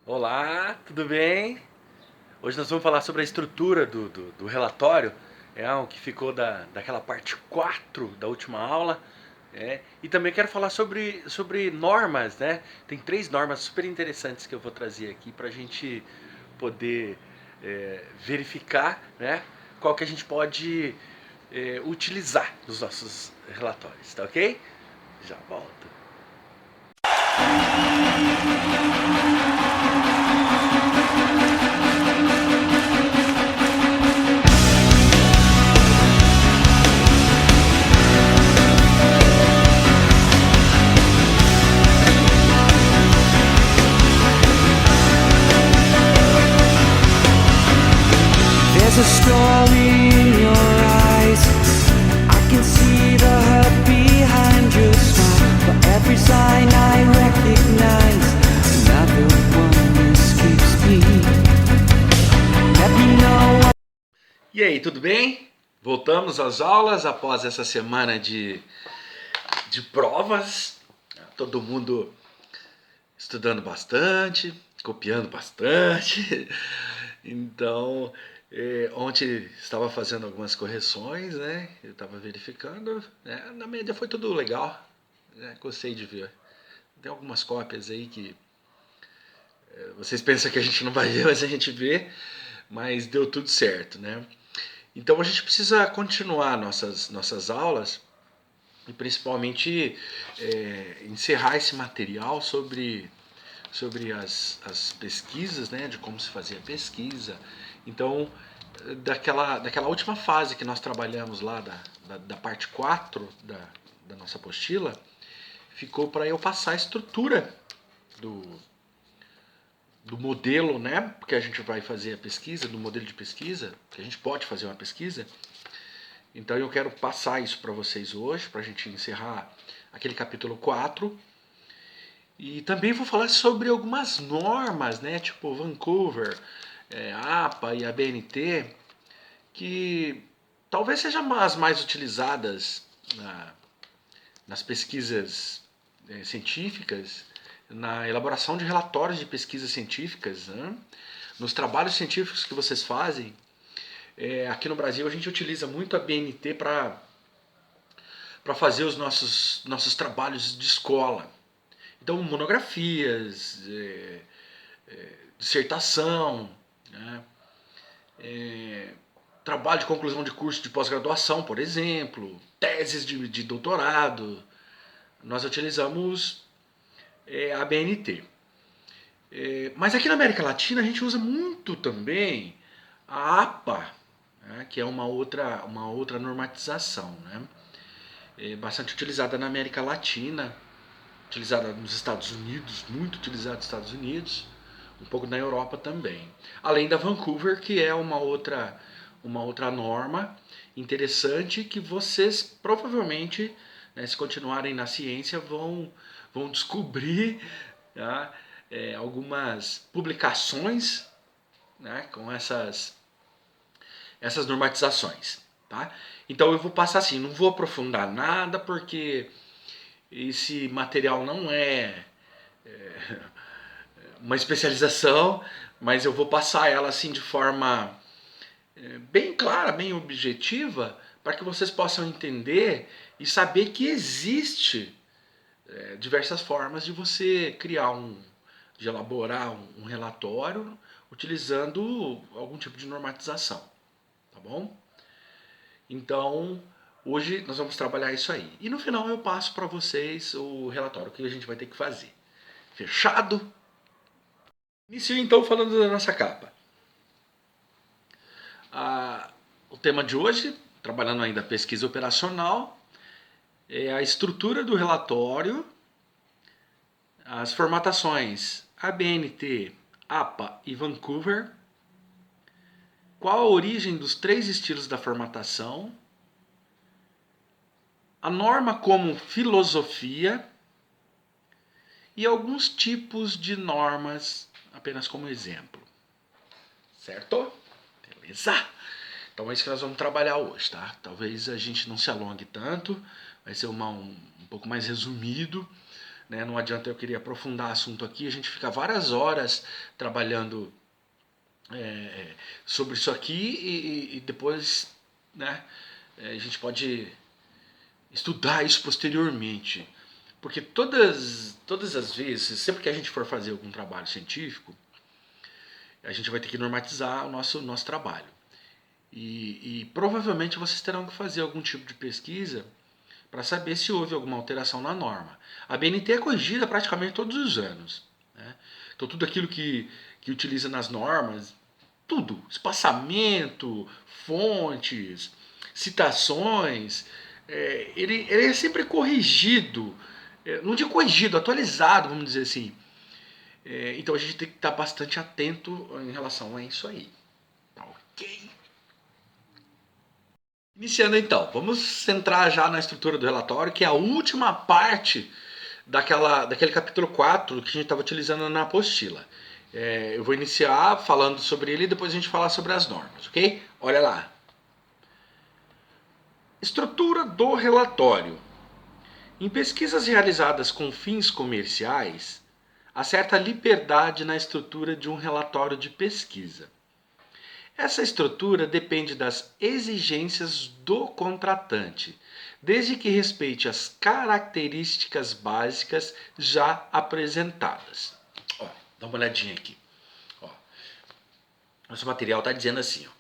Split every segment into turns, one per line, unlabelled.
Olá, tudo bem? Hoje nós vamos falar sobre a estrutura do relatório, o que ficou daquela parte 4 da última aula. E também quero falar sobre normas, né? Tem três normas super interessantes que eu vou trazer aqui para a gente poder verificar, né? Qual que a gente pode utilizar nos nossos relatórios, tá ok? Já volto.
There's a story in your eyes. I can see the hurt behind your smile. For every sign I recognize, another one escapes me. Let me know.
E aí, tudo bem? Voltamos às aulas após essa semana de provas. Todo mundo estudando bastante, copiando bastante. Então, ontem estava fazendo algumas correções, né? Eu estava verificando. Né? Na média foi tudo legal. Né? Gostei de ver. Tem algumas cópias aí que vocês pensam que a gente não vai ver, mas a gente vê. Mas deu tudo certo, né? Então a gente precisa continuar nossas aulas e principalmente encerrar esse material sobre as pesquisas, né, de como se fazia a pesquisa. Então, daquela última fase que nós trabalhamos lá, da parte 4 da nossa apostila, ficou para eu passar a estrutura do, do modelo, né, porque a gente vai fazer a pesquisa, do modelo de pesquisa, que a gente pode fazer uma pesquisa. Então eu quero passar isso para vocês hoje, para a gente encerrar aquele capítulo 4. E também vou falar sobre algumas normas, né, tipo Vancouver, a APA e a BNT, que talvez sejam as mais utilizadas nas pesquisas científicas, na elaboração de relatórios de pesquisas científicas, né, nos trabalhos científicos que vocês fazem. Aqui no Brasil a gente utiliza muito a BNT para fazer os nossos trabalhos de escola. Então, monografias, dissertação, né? Trabalho de conclusão de curso de pós-graduação, por exemplo, teses de doutorado, nós utilizamos a BNT. Mas aqui na América Latina a gente usa muito também a APA, né? Que é uma outra normatização, né? Bastante utilizada na América Latina, utilizada nos Estados Unidos, muito utilizada nos Estados Unidos, um pouco na Europa também. Além da Vancouver, que é uma outra norma interessante que vocês provavelmente, né, se continuarem na ciência, vão descobrir, tá, algumas publicações, né, com essas normatizações. Tá? Então eu vou passar assim, não vou aprofundar nada porque esse material não é uma especialização, mas eu vou passar ela assim de forma bem clara, bem objetiva, para que vocês possam entender e saber que existe diversas formas de você de elaborar um relatório utilizando algum tipo de normatização, tá bom? Então, hoje nós vamos trabalhar isso aí. E no final eu passo para vocês o relatório que a gente vai ter que fazer. Fechado? Inicio então falando da nossa capa. O tema de hoje, trabalhando ainda a pesquisa operacional, é a estrutura do relatório, as formatações ABNT, APA e Vancouver, qual a origem dos três estilos da formatação, a norma como filosofia e alguns tipos de normas, apenas como exemplo. Certo? Beleza? Então é isso que nós vamos trabalhar hoje, tá? Talvez a gente não se alongue tanto, vai ser um pouco mais resumido, né? Não adianta eu querer aprofundar assunto aqui, a gente fica várias horas trabalhando sobre isso aqui e depois, né, a gente pode estudar isso posteriormente. Porque todas as vezes, sempre que a gente for fazer algum trabalho científico, a gente vai ter que normatizar o nosso trabalho. E provavelmente vocês terão que fazer algum tipo de pesquisa para saber se houve alguma alteração na norma. A BNT é corrigida praticamente todos os anos, né? Então tudo aquilo que utiliza nas normas, tudo, espaçamento, fontes, citações, ele é sempre corrigido, não digo corrigido, atualizado, vamos dizer assim. Então a gente tem que estar bastante atento em relação a isso aí. Tá ok? Iniciando então, vamos centrar já na estrutura do relatório, que é a última parte daquele capítulo 4 que a gente estava utilizando na apostila. Eu vou iniciar falando sobre ele e depois a gente falar sobre as normas, ok? Olha lá. Estrutura do relatório. Em pesquisas realizadas com fins comerciais, há certa liberdade na estrutura de um relatório de pesquisa. Essa estrutura depende das exigências do contratante, desde que respeite as características básicas já apresentadas. Ó, dá uma olhadinha aqui. Ó, nosso material está dizendo assim, ó,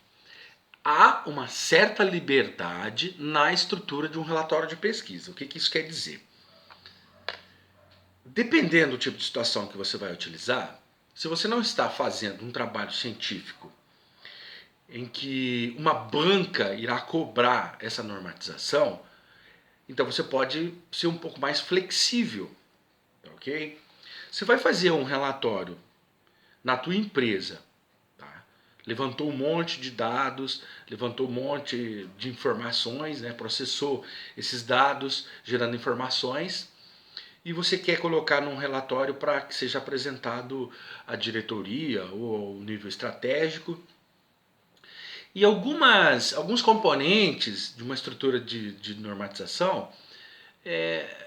há uma certa liberdade na estrutura de um relatório de pesquisa. O que isso quer dizer? Dependendo do tipo de situação que você vai utilizar, se você não está fazendo um trabalho científico em que uma banca irá cobrar essa normatização, então você pode ser um pouco mais flexível, ok? Você vai fazer um relatório na tua empresa, tá? Levantou um monte de dados, levantou um monte de informações, né? Processou esses dados, gerando informações, e você quer colocar num relatório para que seja apresentado à diretoria ou ao nível estratégico. E alguns componentes de uma estrutura de normatização,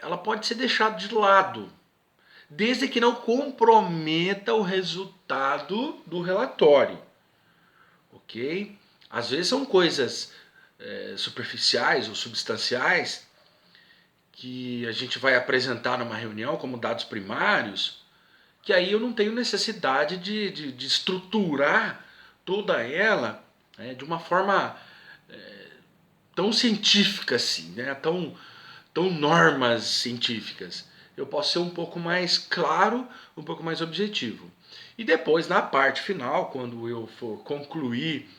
ela pode ser deixada de lado, desde que não comprometa o resultado do relatório, ok? Às vezes são coisas superficiais ou substanciais que a gente vai apresentar numa reunião como dados primários, que aí eu não tenho necessidade de estruturar toda ela de uma forma tão científica assim, né? tão normas científicas. Eu posso ser um pouco mais claro, um pouco mais objetivo. E depois, na parte final, quando eu for concluir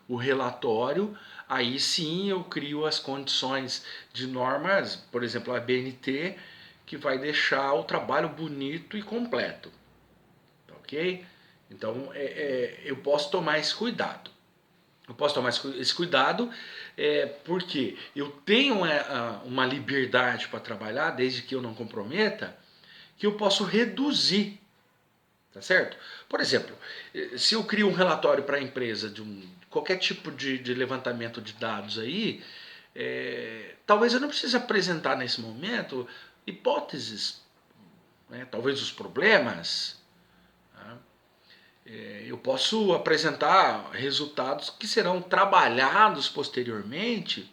o relatório, aí sim eu crio as condições de normas, por exemplo, a BNT, que vai deixar o trabalho bonito e completo. Ok? Então, eu posso tomar esse cuidado. Eu posso tomar esse cuidado porque eu tenho uma liberdade para trabalhar, desde que eu não comprometa, que eu posso reduzir, tá certo? Por exemplo, se eu crio um relatório para a empresa de qualquer tipo de levantamento de dados aí, talvez eu não precise apresentar nesse momento hipóteses, né? Talvez os problemas. Tá? Eu posso apresentar resultados que serão trabalhados posteriormente,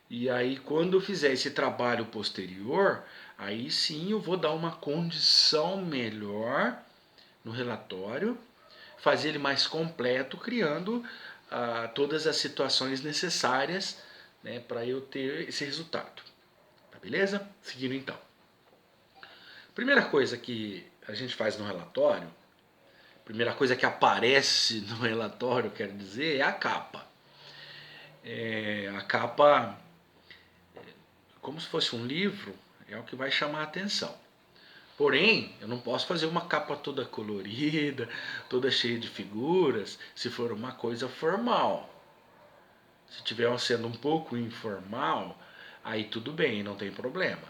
e aí quando eu fizer esse trabalho posterior, aí sim eu vou dar uma condição melhor no relatório, fazer ele mais completo, criando todas as situações necessárias, né, para eu ter esse resultado. Tá beleza? Seguindo então. Primeira coisa que a gente faz no relatório, primeira coisa que aparece no relatório, quero dizer, é a capa. A capa, como se fosse um livro, é o que vai chamar a atenção. Porém, eu não posso fazer uma capa toda colorida, toda cheia de figuras, se for uma coisa formal. Se estiver sendo um pouco informal, aí tudo bem, não tem problema.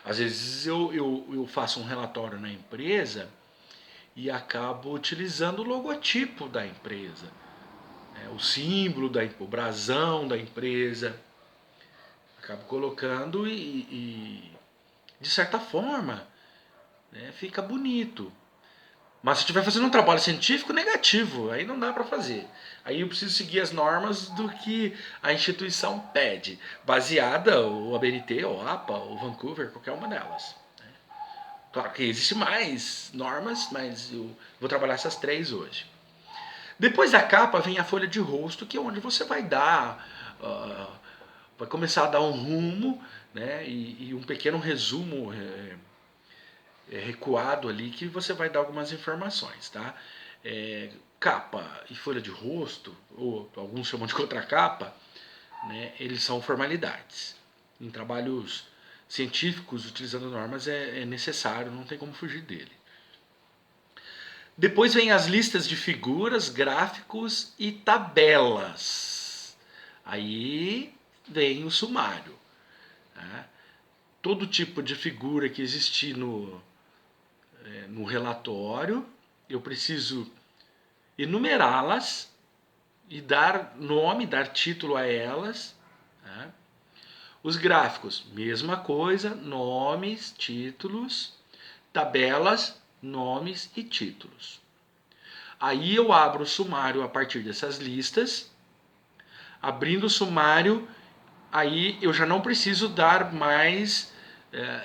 Às vezes eu faço um relatório na empresa e acabo utilizando o logotipo da empresa, o símbolo, o brasão da empresa. Acabo colocando e de certa forma, né, fica bonito. Mas se estiver fazendo um trabalho científico negativo, aí não dá para fazer. Aí eu preciso seguir as normas do que a instituição pede, baseada o ABNT, o APA, o Vancouver, qualquer uma delas. Claro que existe mais normas, mas eu vou trabalhar essas 3 hoje. Depois da capa vem a folha de rosto, que é onde você vai dar, vai começar a dar um rumo, né, e um pequeno resumo recuado ali que você vai dar algumas informações, tá? Capa e folha de rosto, ou alguns chamam de contracapa, né, eles são formalidades. Em trabalhos científicos, utilizando normas, é necessário, não tem como fugir dele. Depois vem as listas de figuras, gráficos e tabelas. Aí vem o sumário. Né? Todo tipo de figura que existir no relatório, eu preciso enumerá-las e dar nome, dar título a elas. Né? Os gráficos, mesma coisa, nomes, títulos, tabelas, nomes e títulos. Aí eu abro o sumário a partir dessas listas. Abrindo o sumário, aí eu já não preciso dar mais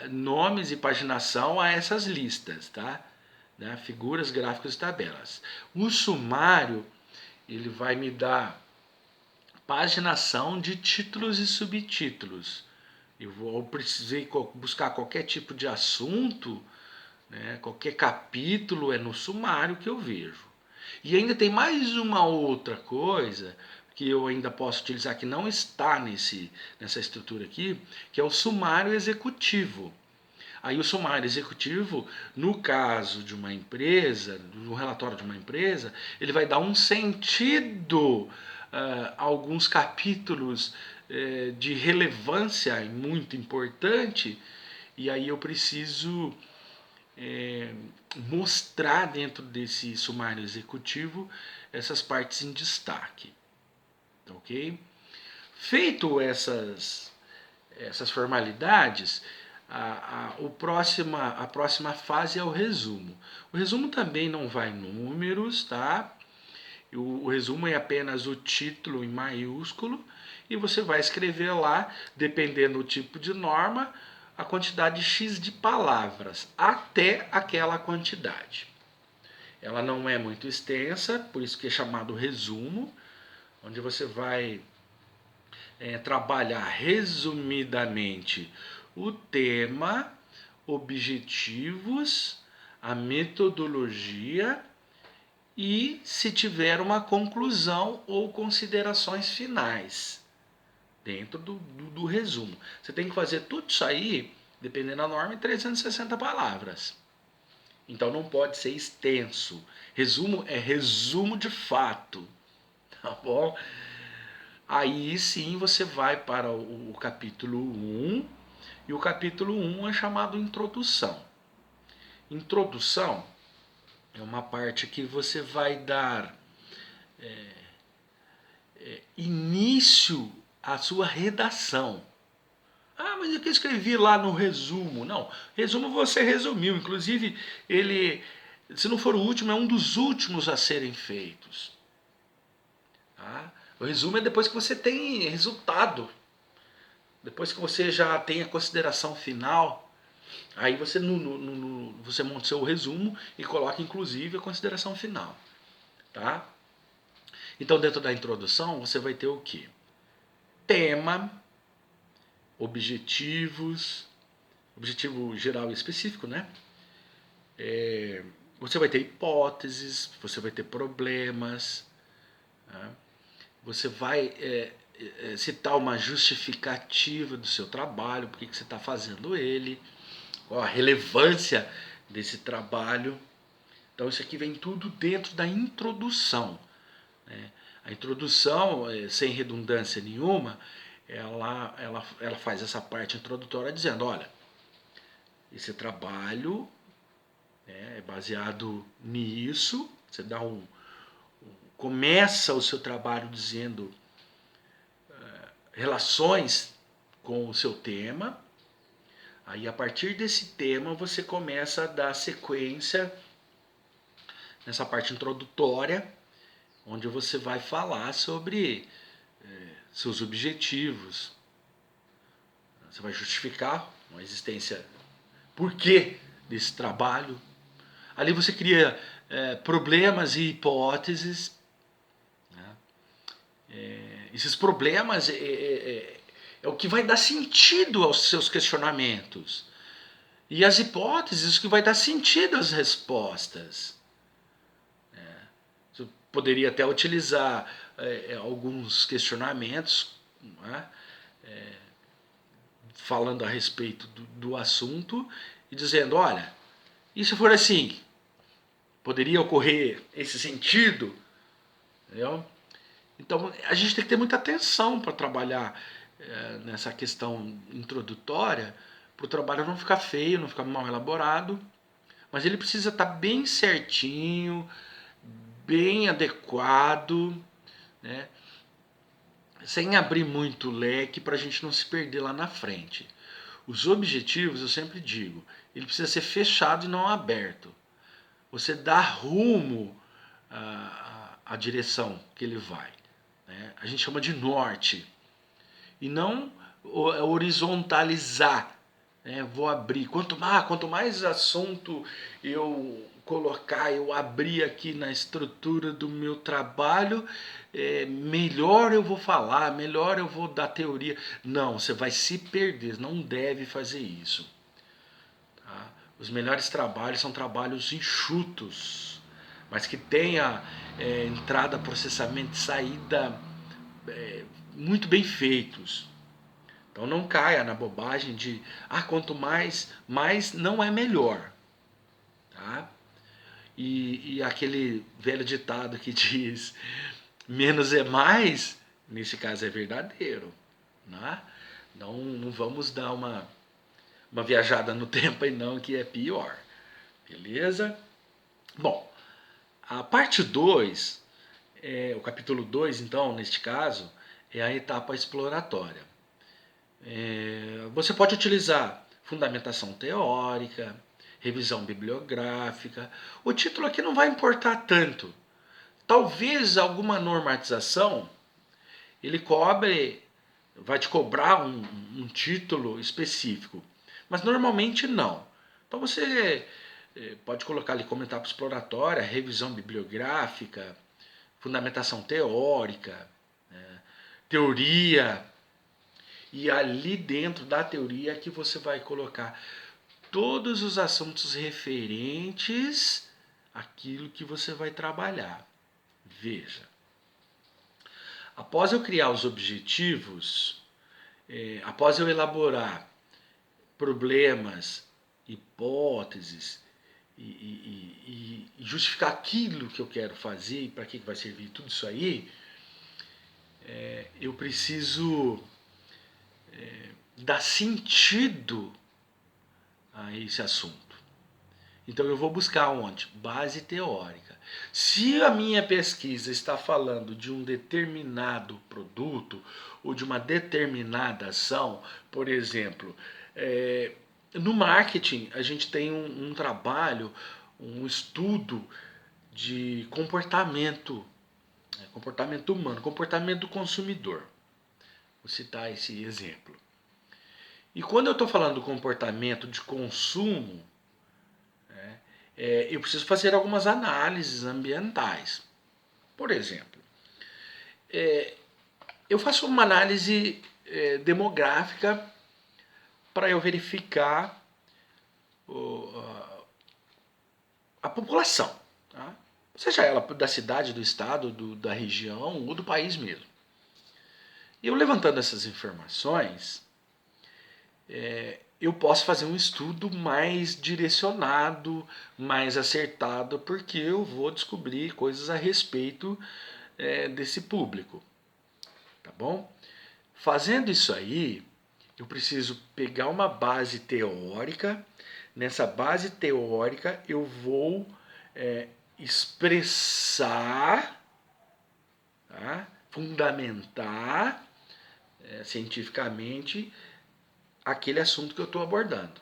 nomes e paginação a essas listas, tá? Né? Figuras, gráficos e tabelas. O sumário, ele vai me dar paginação de títulos e subtítulos. Eu precisei buscar qualquer tipo de assunto, né? Qualquer capítulo é no sumário que eu vejo. E ainda tem mais uma outra coisa que eu ainda posso utilizar que não está nessa estrutura aqui, que é o sumário executivo. Aí o sumário executivo, no caso de uma empresa, no relatório de uma empresa, ele vai dar um sentido a alguns capítulos de relevância muito importante, e aí eu preciso mostrar dentro desse sumário executivo essas partes em destaque. Ok? Feito essas formalidades, a próxima fase é o resumo. O resumo também não vai em números, tá? O resumo é apenas o título em maiúsculo e você vai escrever lá, dependendo do tipo de norma, a quantidade X de palavras, até aquela quantidade. Ela não é muito extensa, por isso que é chamado resumo, onde você vai trabalhar resumidamente o tema, objetivos, a metodologia e, se tiver, uma conclusão ou considerações finais dentro do resumo. Você tem que fazer tudo isso aí, dependendo da norma, em 360 palavras. Então não pode ser extenso. Resumo é resumo de fato, tá bom? Aí sim você vai para o capítulo 1, e o capítulo 1 é chamado Introdução. Introdução é uma parte que você vai dar início à sua redação. Ah, mas eu que escrevi lá no resumo. Não, resumo você resumiu. Inclusive, ele, se não for o último, é um dos últimos a serem feitos. Tá? O resumo é depois que você tem resultado. Depois que você já tem a consideração final, aí você, você monta o seu resumo e coloca inclusive a consideração final. Tá? Então, dentro da introdução, você vai ter o quê? Tema, objetivos, objetivo geral e específico, né? Você vai ter hipóteses, você vai ter problemas, né? Você vai citar uma justificativa do seu trabalho, por que você está fazendo ele, qual a relevância desse trabalho. Então isso aqui vem tudo dentro da introdução. Né? A introdução, sem redundância nenhuma, ela faz essa parte introdutória dizendo, olha, esse trabalho é baseado nisso, você dá começa o seu trabalho dizendo relações com o seu tema, Aí, a partir desse tema, você começa a dar sequência nessa parte introdutória, onde você vai falar sobre seus objetivos. Você vai justificar uma existência, por quê desse trabalho. Ali você cria problemas e hipóteses. Né? Esses problemas é o que vai dar sentido aos seus questionamentos. E as hipóteses, o que vai dar sentido às respostas. Você poderia até utilizar alguns questionamentos, né? Falando a respeito do assunto e dizendo, olha, e se for assim, poderia ocorrer esse sentido? Entendeu? Então, a gente tem que ter muita atenção para trabalhar nessa questão introdutória, para o trabalho não ficar feio, não ficar mal elaborado, mas ele precisa estar bem certinho, bem adequado, né? Sem abrir muito leque para a gente não se perder lá na frente. Os objetivos, eu sempre digo, ele precisa ser fechado e não aberto. Você dá rumo à direção que ele vai. Né? A gente chama de norte. E não horizontalizar. Né? Vou abrir. Quanto mais assunto eu colocar, eu abrir aqui na estrutura do meu trabalho, melhor eu vou falar, melhor eu vou dar teoria. Não, você vai se perder, não deve fazer isso. Tá? Os melhores trabalhos são trabalhos enxutos, mas que tenha entrada, processamento e saída muito bem feitos. Então não caia na bobagem de quanto mais não é melhor. Tá? E aquele velho ditado que diz menos é mais, nesse caso é verdadeiro. Né? Não vamos dar uma viajada no tempo aí não, que é pior. Beleza? Bom, a parte 2, o capítulo 2, então, neste caso, é a etapa exploratória. Você pode utilizar fundamentação teórica, revisão bibliográfica. O título aqui não vai importar tanto. Talvez alguma normatização ele vai te cobrar um título específico, mas normalmente não. Então você pode colocar ali comentário exploratória, revisão bibliográfica, fundamentação teórica, teoria. E ali dentro da teoria é que você vai colocar todos os assuntos referentes àquilo que você vai trabalhar. Veja, após eu criar os objetivos, após eu elaborar problemas, hipóteses e justificar aquilo que eu quero fazer e para que vai servir tudo isso aí, eu preciso dar sentido a esse assunto. Então eu vou buscar onde? Base teórica. Se a minha pesquisa está falando de um determinado produto ou de uma determinada ação, por exemplo, no marketing a gente tem um trabalho, um estudo de comportamento humano, comportamento do consumidor. Vou citar esse exemplo. E quando eu estou falando do comportamento de consumo, eu preciso fazer algumas análises ambientais. Por exemplo, eu faço uma análise demográfica para eu verificar a população, tá? Seja ela da cidade, do estado, da região ou do país mesmo. E eu levantando essas informações, eu posso fazer um estudo mais direcionado, mais acertado, porque eu vou descobrir coisas a respeito desse público. Tá bom? Fazendo isso aí, eu preciso pegar uma base teórica. Nessa base teórica, eu vou expressar, tá? Fundamentar cientificamente aquele assunto que eu estou abordando.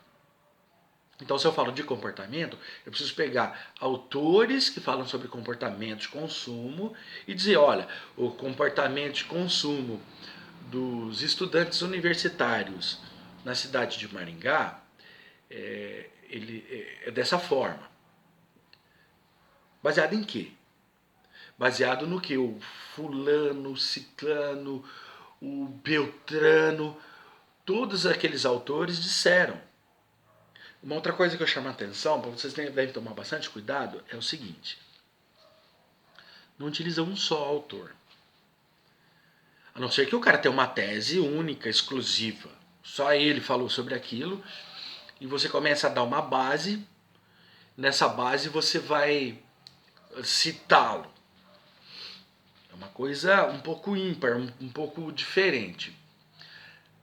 Então, se eu falo de comportamento, eu preciso pegar autores que falam sobre comportamento de consumo e dizer, olha, o comportamento de consumo dos estudantes universitários na cidade de Maringá ele é dessa forma. Baseado em quê? Baseado no que o fulano, o ciclano, o beltrano, todos aqueles autores disseram. Uma outra coisa que eu chamo a atenção, para vocês devem tomar bastante cuidado, é o seguinte. Não utiliza um só autor. A não ser que o cara tenha uma tese única, exclusiva. Só ele falou sobre aquilo. E você começa a dar uma base. Nessa base você vai citá-lo. É uma coisa um pouco ímpar, um pouco diferente.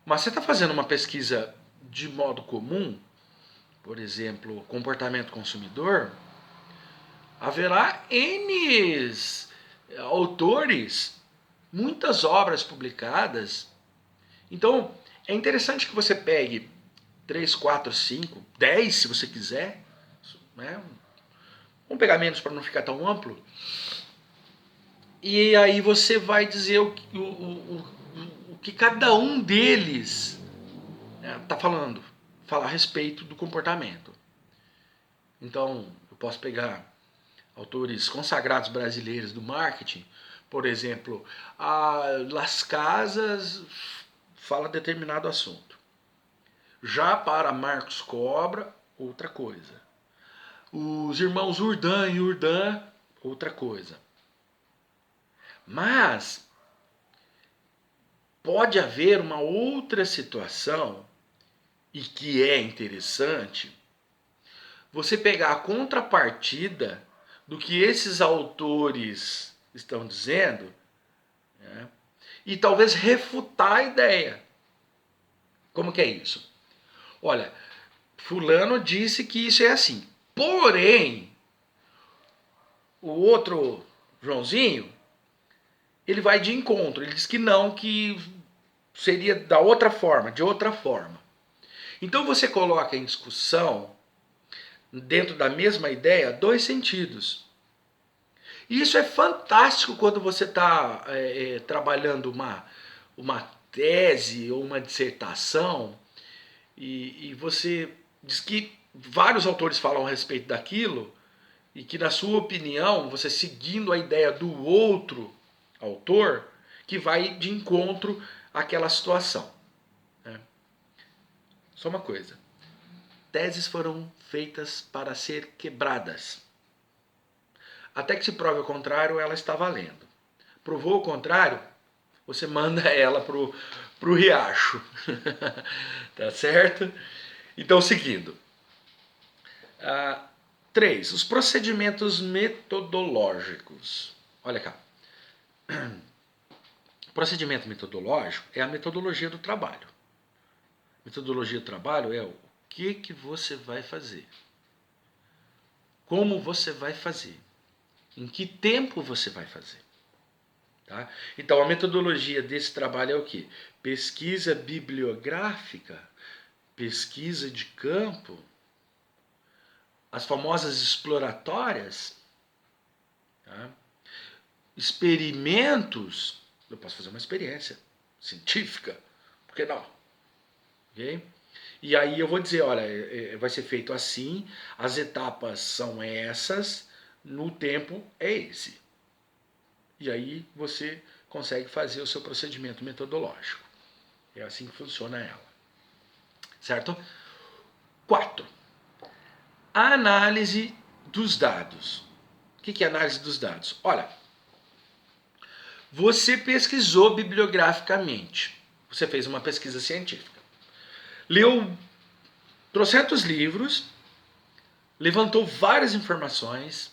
Mas você está fazendo uma pesquisa de modo comum, por exemplo, comportamento consumidor, haverá N autores, muitas obras publicadas. Então, é interessante que você pegue 3, 4, 5, 10, se você quiser. Né? Vamos pegar menos para não ficar tão amplo. E aí você vai dizer o que cada um deles está falando. Falar a respeito do comportamento. Então, eu posso pegar autores consagrados brasileiros do marketing, por exemplo, a Las Casas fala determinado assunto. Já para Marcos Cobra, outra coisa. Os irmãos Urdan e Urdan, outra coisa. Mas pode haver uma outra situação, e que é interessante, você pegar a contrapartida do que esses autores estão dizendo, né, e talvez refutar a ideia. Como que é isso? Olha, fulano disse que isso é assim. Porém, o outro Joãozinho, ele vai de encontro. Ele diz que não, que seria da outra forma, de outra forma. Então você coloca em discussão, dentro da mesma ideia, dois sentidos. E isso é fantástico quando você está trabalhando uma tese ou uma dissertação e você diz que vários autores falam a respeito daquilo e que, na sua opinião, você seguindo a ideia do outro autor, que vai de encontro àquela situação. Né? Só uma coisa. Teses foram feitas para ser quebradas. Até que se prove o contrário, ela está valendo. Provou o contrário, você manda ela pro riacho. Tá certo? Então, seguindo. 3. Os procedimentos metodológicos. Olha cá. O procedimento metodológico é a metodologia do trabalho. Metodologia do trabalho é o que você vai fazer. Como você vai fazer. Em que tempo você vai fazer. Tá? Então, a metodologia desse trabalho é o quê? Pesquisa bibliográfica, pesquisa de campo, as famosas exploratórias, tá? Experimentos. Eu posso fazer uma experiência científica, por que não? Okay? E aí eu vou dizer, olha, vai ser feito assim, as etapas são essas, no tempo é esse. E aí você consegue fazer o seu procedimento metodológico. É assim que funciona ela. Certo? 4. A análise dos dados. O que é análise dos dados? Olha, você pesquisou bibliograficamente. Você fez uma pesquisa científica. Leu trocentos livros, levantou várias informações,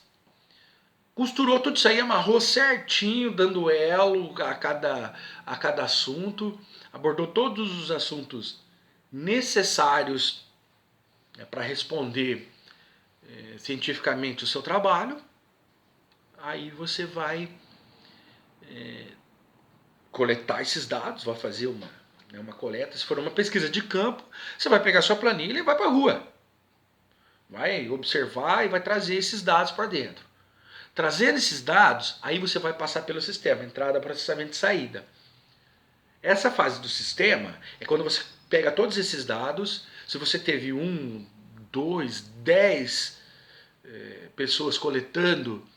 costurou tudo isso aí, amarrou certinho, dando elo a cada assunto, abordou todos os assuntos necessários para responder cientificamente o seu trabalho. Aí você vai coletar esses dados, vai fazer uma né, uma coleta, se for uma pesquisa de campo, você vai pegar sua planilha e vai para a rua. Vai observar e vai trazer esses dados para dentro. Trazendo esses dados, aí você vai passar pelo sistema, entrada, processamento e saída. Essa fase do sistema é quando você pega todos esses dados, se você teve 1, 2, 10 pessoas coletando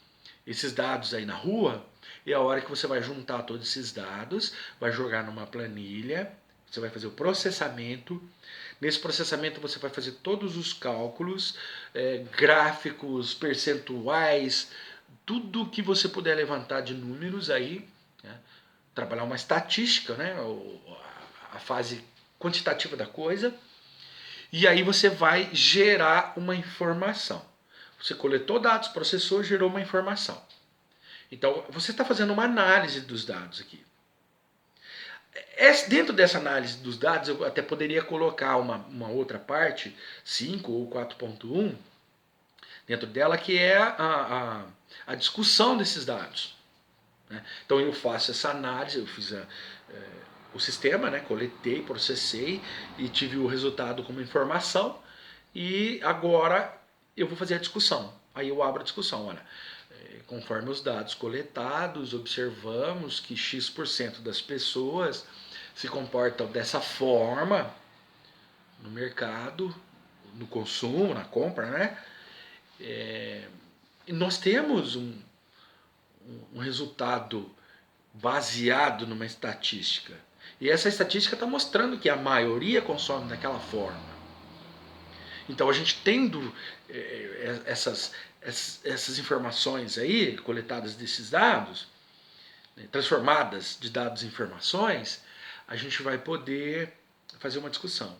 esses dados aí na rua, é a hora que você vai juntar todos esses dados, vai jogar numa planilha, você vai fazer o processamento. Nesse processamento você vai fazer todos os cálculos, gráficos, percentuais, tudo que você puder levantar de números aí, né? Trabalhar uma estatística, né? A fase quantitativa da coisa, e aí você vai gerar uma informação. Você coletou dados, processou, gerou uma informação. Então, você está fazendo uma análise dos dados aqui. Dentro dessa análise dos dados, eu até poderia colocar uma outra parte, 5 ou 4.1, dentro dela, que é a discussão desses dados. Né? Então, eu faço essa análise, eu fiz o sistema, né? Coletei, processei e tive o resultado como informação, e agora eu vou fazer a discussão. Aí eu abro a discussão, olha, conforme os dados coletados, observamos que X% das pessoas se comportam dessa forma no mercado, no consumo, na compra, né? E nós temos um resultado baseado numa estatística. E essa estatística está mostrando que a maioria consome daquela forma. Então, a gente tendo essas informações aí, coletadas desses dados, né, transformadas de dados em informações, a gente vai poder fazer uma discussão.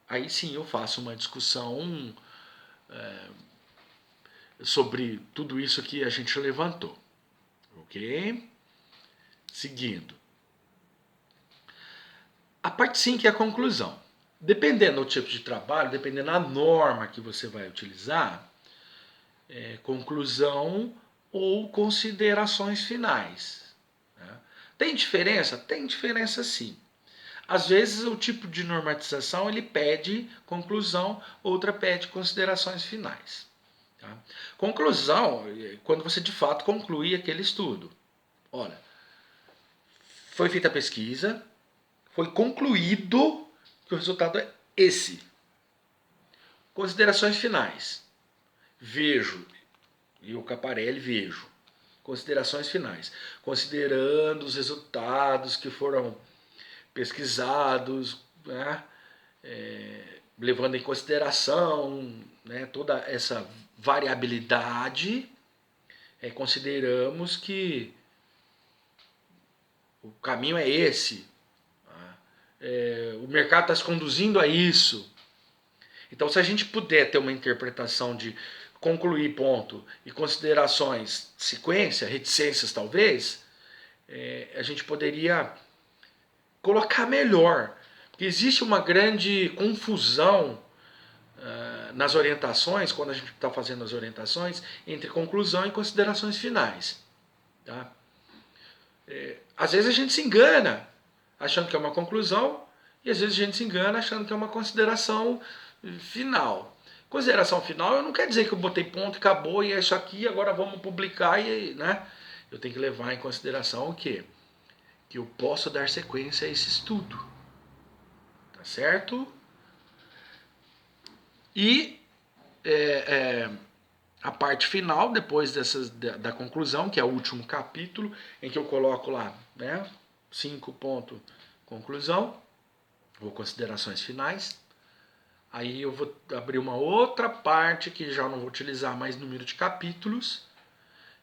Aí sim eu faço uma discussão sobre tudo isso que a gente levantou. Ok? Seguindo. A parte 5 é a conclusão. Dependendo do tipo de trabalho, dependendo da norma que você vai utilizar, conclusão ou considerações finais. Né? Tem diferença? Tem diferença sim. Às vezes o tipo de normatização ele pede conclusão, outra pede considerações finais. Tá? Conclusão, quando você de fato conclui aquele estudo. Olha, foi feita a pesquisa, foi concluído que o resultado é esse. Considerações finais. Vejo, e o Caparelli vejo. Considerações finais. Considerando os resultados que foram pesquisados, né, levando em consideração, né, toda essa variabilidade, consideramos que o caminho é esse. O mercado está se conduzindo a isso. Então, se a gente puder ter uma interpretação de concluir ponto e considerações, sequência, reticências talvez, a gente poderia colocar melhor. Porque existe uma grande confusão nas orientações, quando a gente está fazendo as orientações, entre conclusão e considerações finais. Tá? Às vezes a gente se engana achando que é uma conclusão, e às vezes a gente se engana achando que é uma consideração final. Consideração final não quer dizer que eu botei ponto e acabou, e é isso aqui, agora vamos publicar, e, né? Eu tenho que levar em consideração o quê? Que eu posso dar sequência a esse estudo. Tá certo? E a parte final, depois da conclusão, que é o último capítulo, em que eu coloco lá, né? 5 ponto conclusão, ou considerações finais. Aí eu vou abrir uma outra parte que já não vou utilizar mais número de capítulos,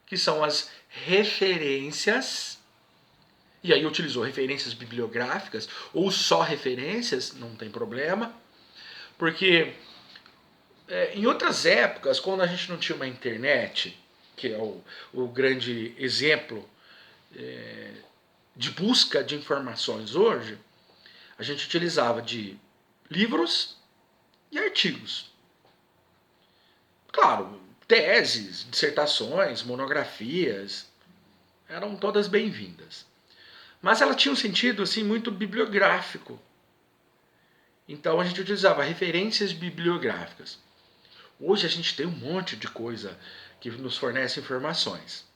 que são as referências. E aí eu utilizo referências bibliográficas ou só referências, não tem problema. Porque em outras épocas, quando a gente não tinha uma internet, que é o grande exemplo de busca de informações hoje, a gente utilizava de livros e artigos. Claro, teses, dissertações, monografias, eram todas bem-vindas. Mas ela tinha um sentido assim muito bibliográfico. Então a gente utilizava referências bibliográficas. Hoje a gente tem um monte de coisa que nos fornece informações.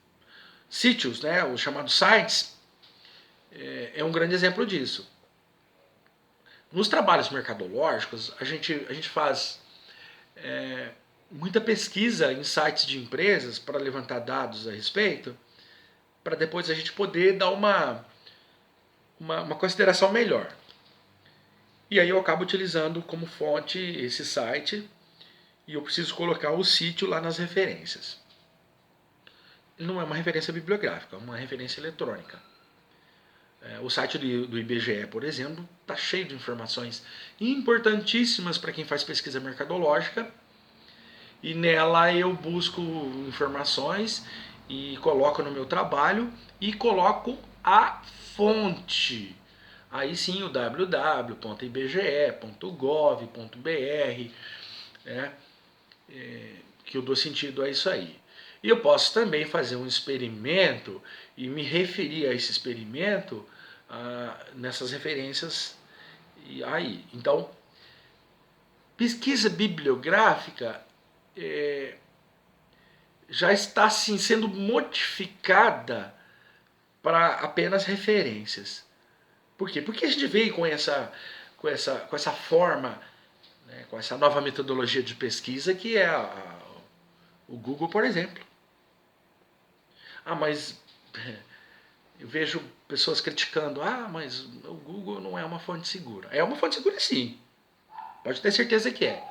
Sítios, né, os chamados sites, é um grande exemplo disso. Nos trabalhos mercadológicos, a gente faz muita pesquisa em sites de empresas para levantar dados a respeito, para depois a gente poder dar uma consideração melhor. E aí eu acabo utilizando como fonte esse site e eu preciso colocar o sítio lá nas referências. Não é uma referência bibliográfica, é uma referência eletrônica. O site do IBGE, por exemplo, está cheio de informações importantíssimas para quem faz pesquisa mercadológica. E nela eu busco informações e coloco no meu trabalho e coloco a fonte. Aí sim o www.ibge.gov.br, que eu dou sentido a isso aí. E eu posso também fazer um experimento e me referir a esse experimento nessas referências aí. Então, pesquisa bibliográfica já está assim, sendo modificada para apenas referências. Por quê? Porque a gente veio com essa forma, né, com essa nova metodologia de pesquisa que é o Google, por exemplo. Mas eu vejo pessoas criticando, mas o Google não é uma fonte segura. É uma fonte segura sim, pode ter certeza que é.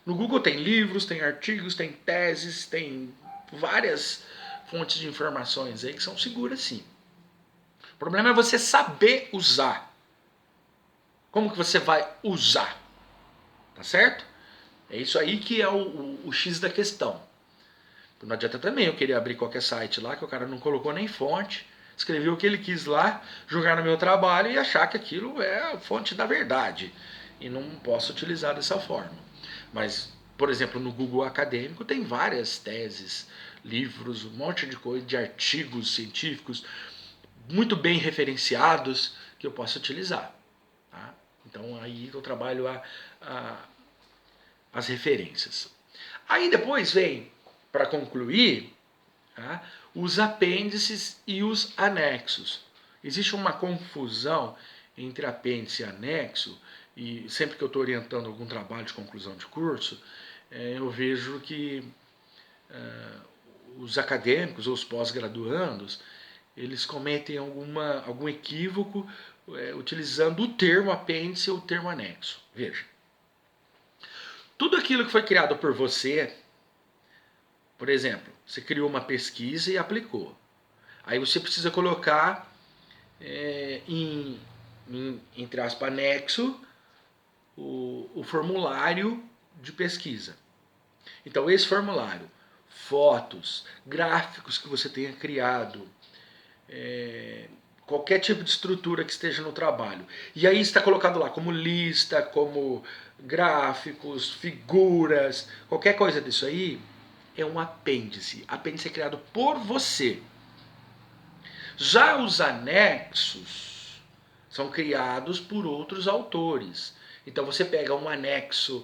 No Google tem livros, tem artigos, tem teses, tem várias fontes de informações aí que são seguras sim. O problema é você saber usar. Como que você vai usar? Tá certo? É isso aí que é o X da questão. Não adianta também eu querer abrir qualquer site lá que o cara não colocou nem fonte, escreveu o que ele quis lá, jogar no meu trabalho e achar que aquilo é a fonte da verdade. E não posso utilizar dessa forma. Mas, por exemplo, no Google Acadêmico tem várias teses, livros, um monte de coisa, de artigos científicos muito bem referenciados que eu posso utilizar. Tá? Então aí eu trabalho as referências. Aí depois vem, para concluir, tá, os apêndices e os anexos. Existe uma confusão entre apêndice e anexo, e sempre que eu estou orientando algum trabalho de conclusão de curso, eu vejo que os acadêmicos ou os pós-graduandos, eles cometem algum equívoco utilizando o termo apêndice ou o termo anexo. Veja, tudo aquilo que foi criado por você, por exemplo, você criou uma pesquisa e aplicou. Aí você precisa colocar entre aspas, anexo, o formulário de pesquisa. Então esse formulário, fotos, gráficos que você tenha criado, qualquer tipo de estrutura que esteja no trabalho. E aí está colocado lá como lista, como gráficos, figuras, qualquer coisa disso aí, é um apêndice. Apêndice é criado por você. Já os anexos são criados por outros autores. Então você pega um anexo,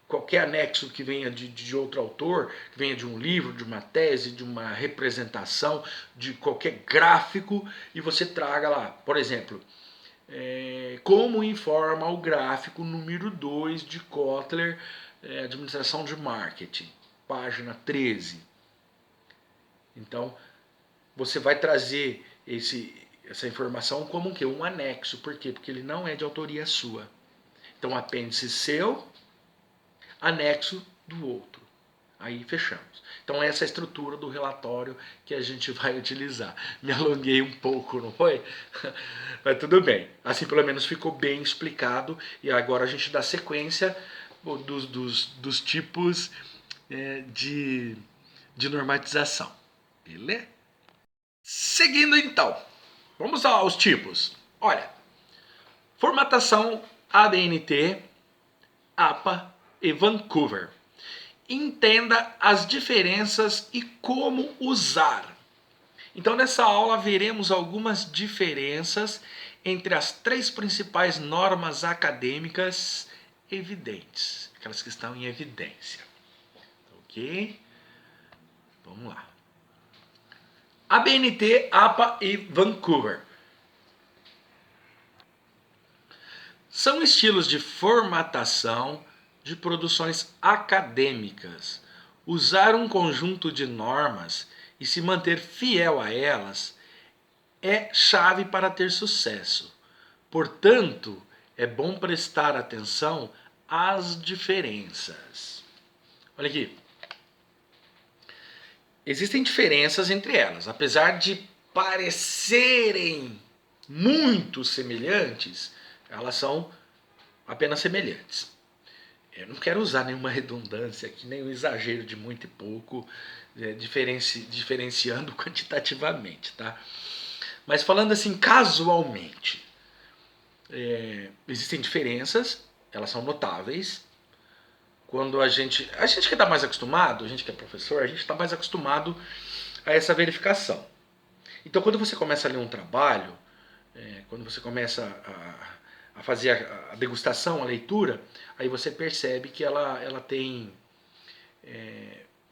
qualquer anexo que venha de outro autor, que venha de um livro, de uma tese, de uma representação, de qualquer gráfico, e você traga lá, por exemplo, como informa o gráfico número 2 de Kotler, Administração de Marketing, página 13. Então, você vai trazer essa informação como um anexo. Por quê? Porque ele não é de autoria sua. Então, apêndice seu, anexo do outro. Aí fechamos. Então essa é a estrutura do relatório que a gente vai utilizar. Me alonguei um pouco, não foi? Mas tudo bem. Assim pelo menos ficou bem explicado. E agora a gente dá sequência dos tipos de normatização. Beleza? Seguindo então. Vamos aos tipos. Olha. Formatação ABNT, APA e Vancouver. Entenda as diferenças e como usar. Então nessa aula veremos algumas diferenças entre as 3 principais normas acadêmicas evidentes, aquelas que estão em evidência. Ok? Vamos lá. ABNT, APA e Vancouver. São estilos de formatação de produções acadêmicas. Usar um conjunto de normas e se manter fiel a elas é chave para ter sucesso. Portanto, é bom prestar atenção às diferenças. Olha aqui. Existem diferenças entre elas, apesar de parecerem muito semelhantes, elas são apenas semelhantes. Eu não quero usar nenhuma redundância aqui, nenhum exagero de muito e pouco, diferenciando quantitativamente, tá? Mas falando assim casualmente, existem diferenças, elas são notáveis. Quando a gente que está mais acostumado, a gente que é professor, a gente está mais acostumado a essa verificação. Então, quando você começa a ler um trabalho, quando você começa a fazer a degustação, a leitura, aí você percebe que ela tem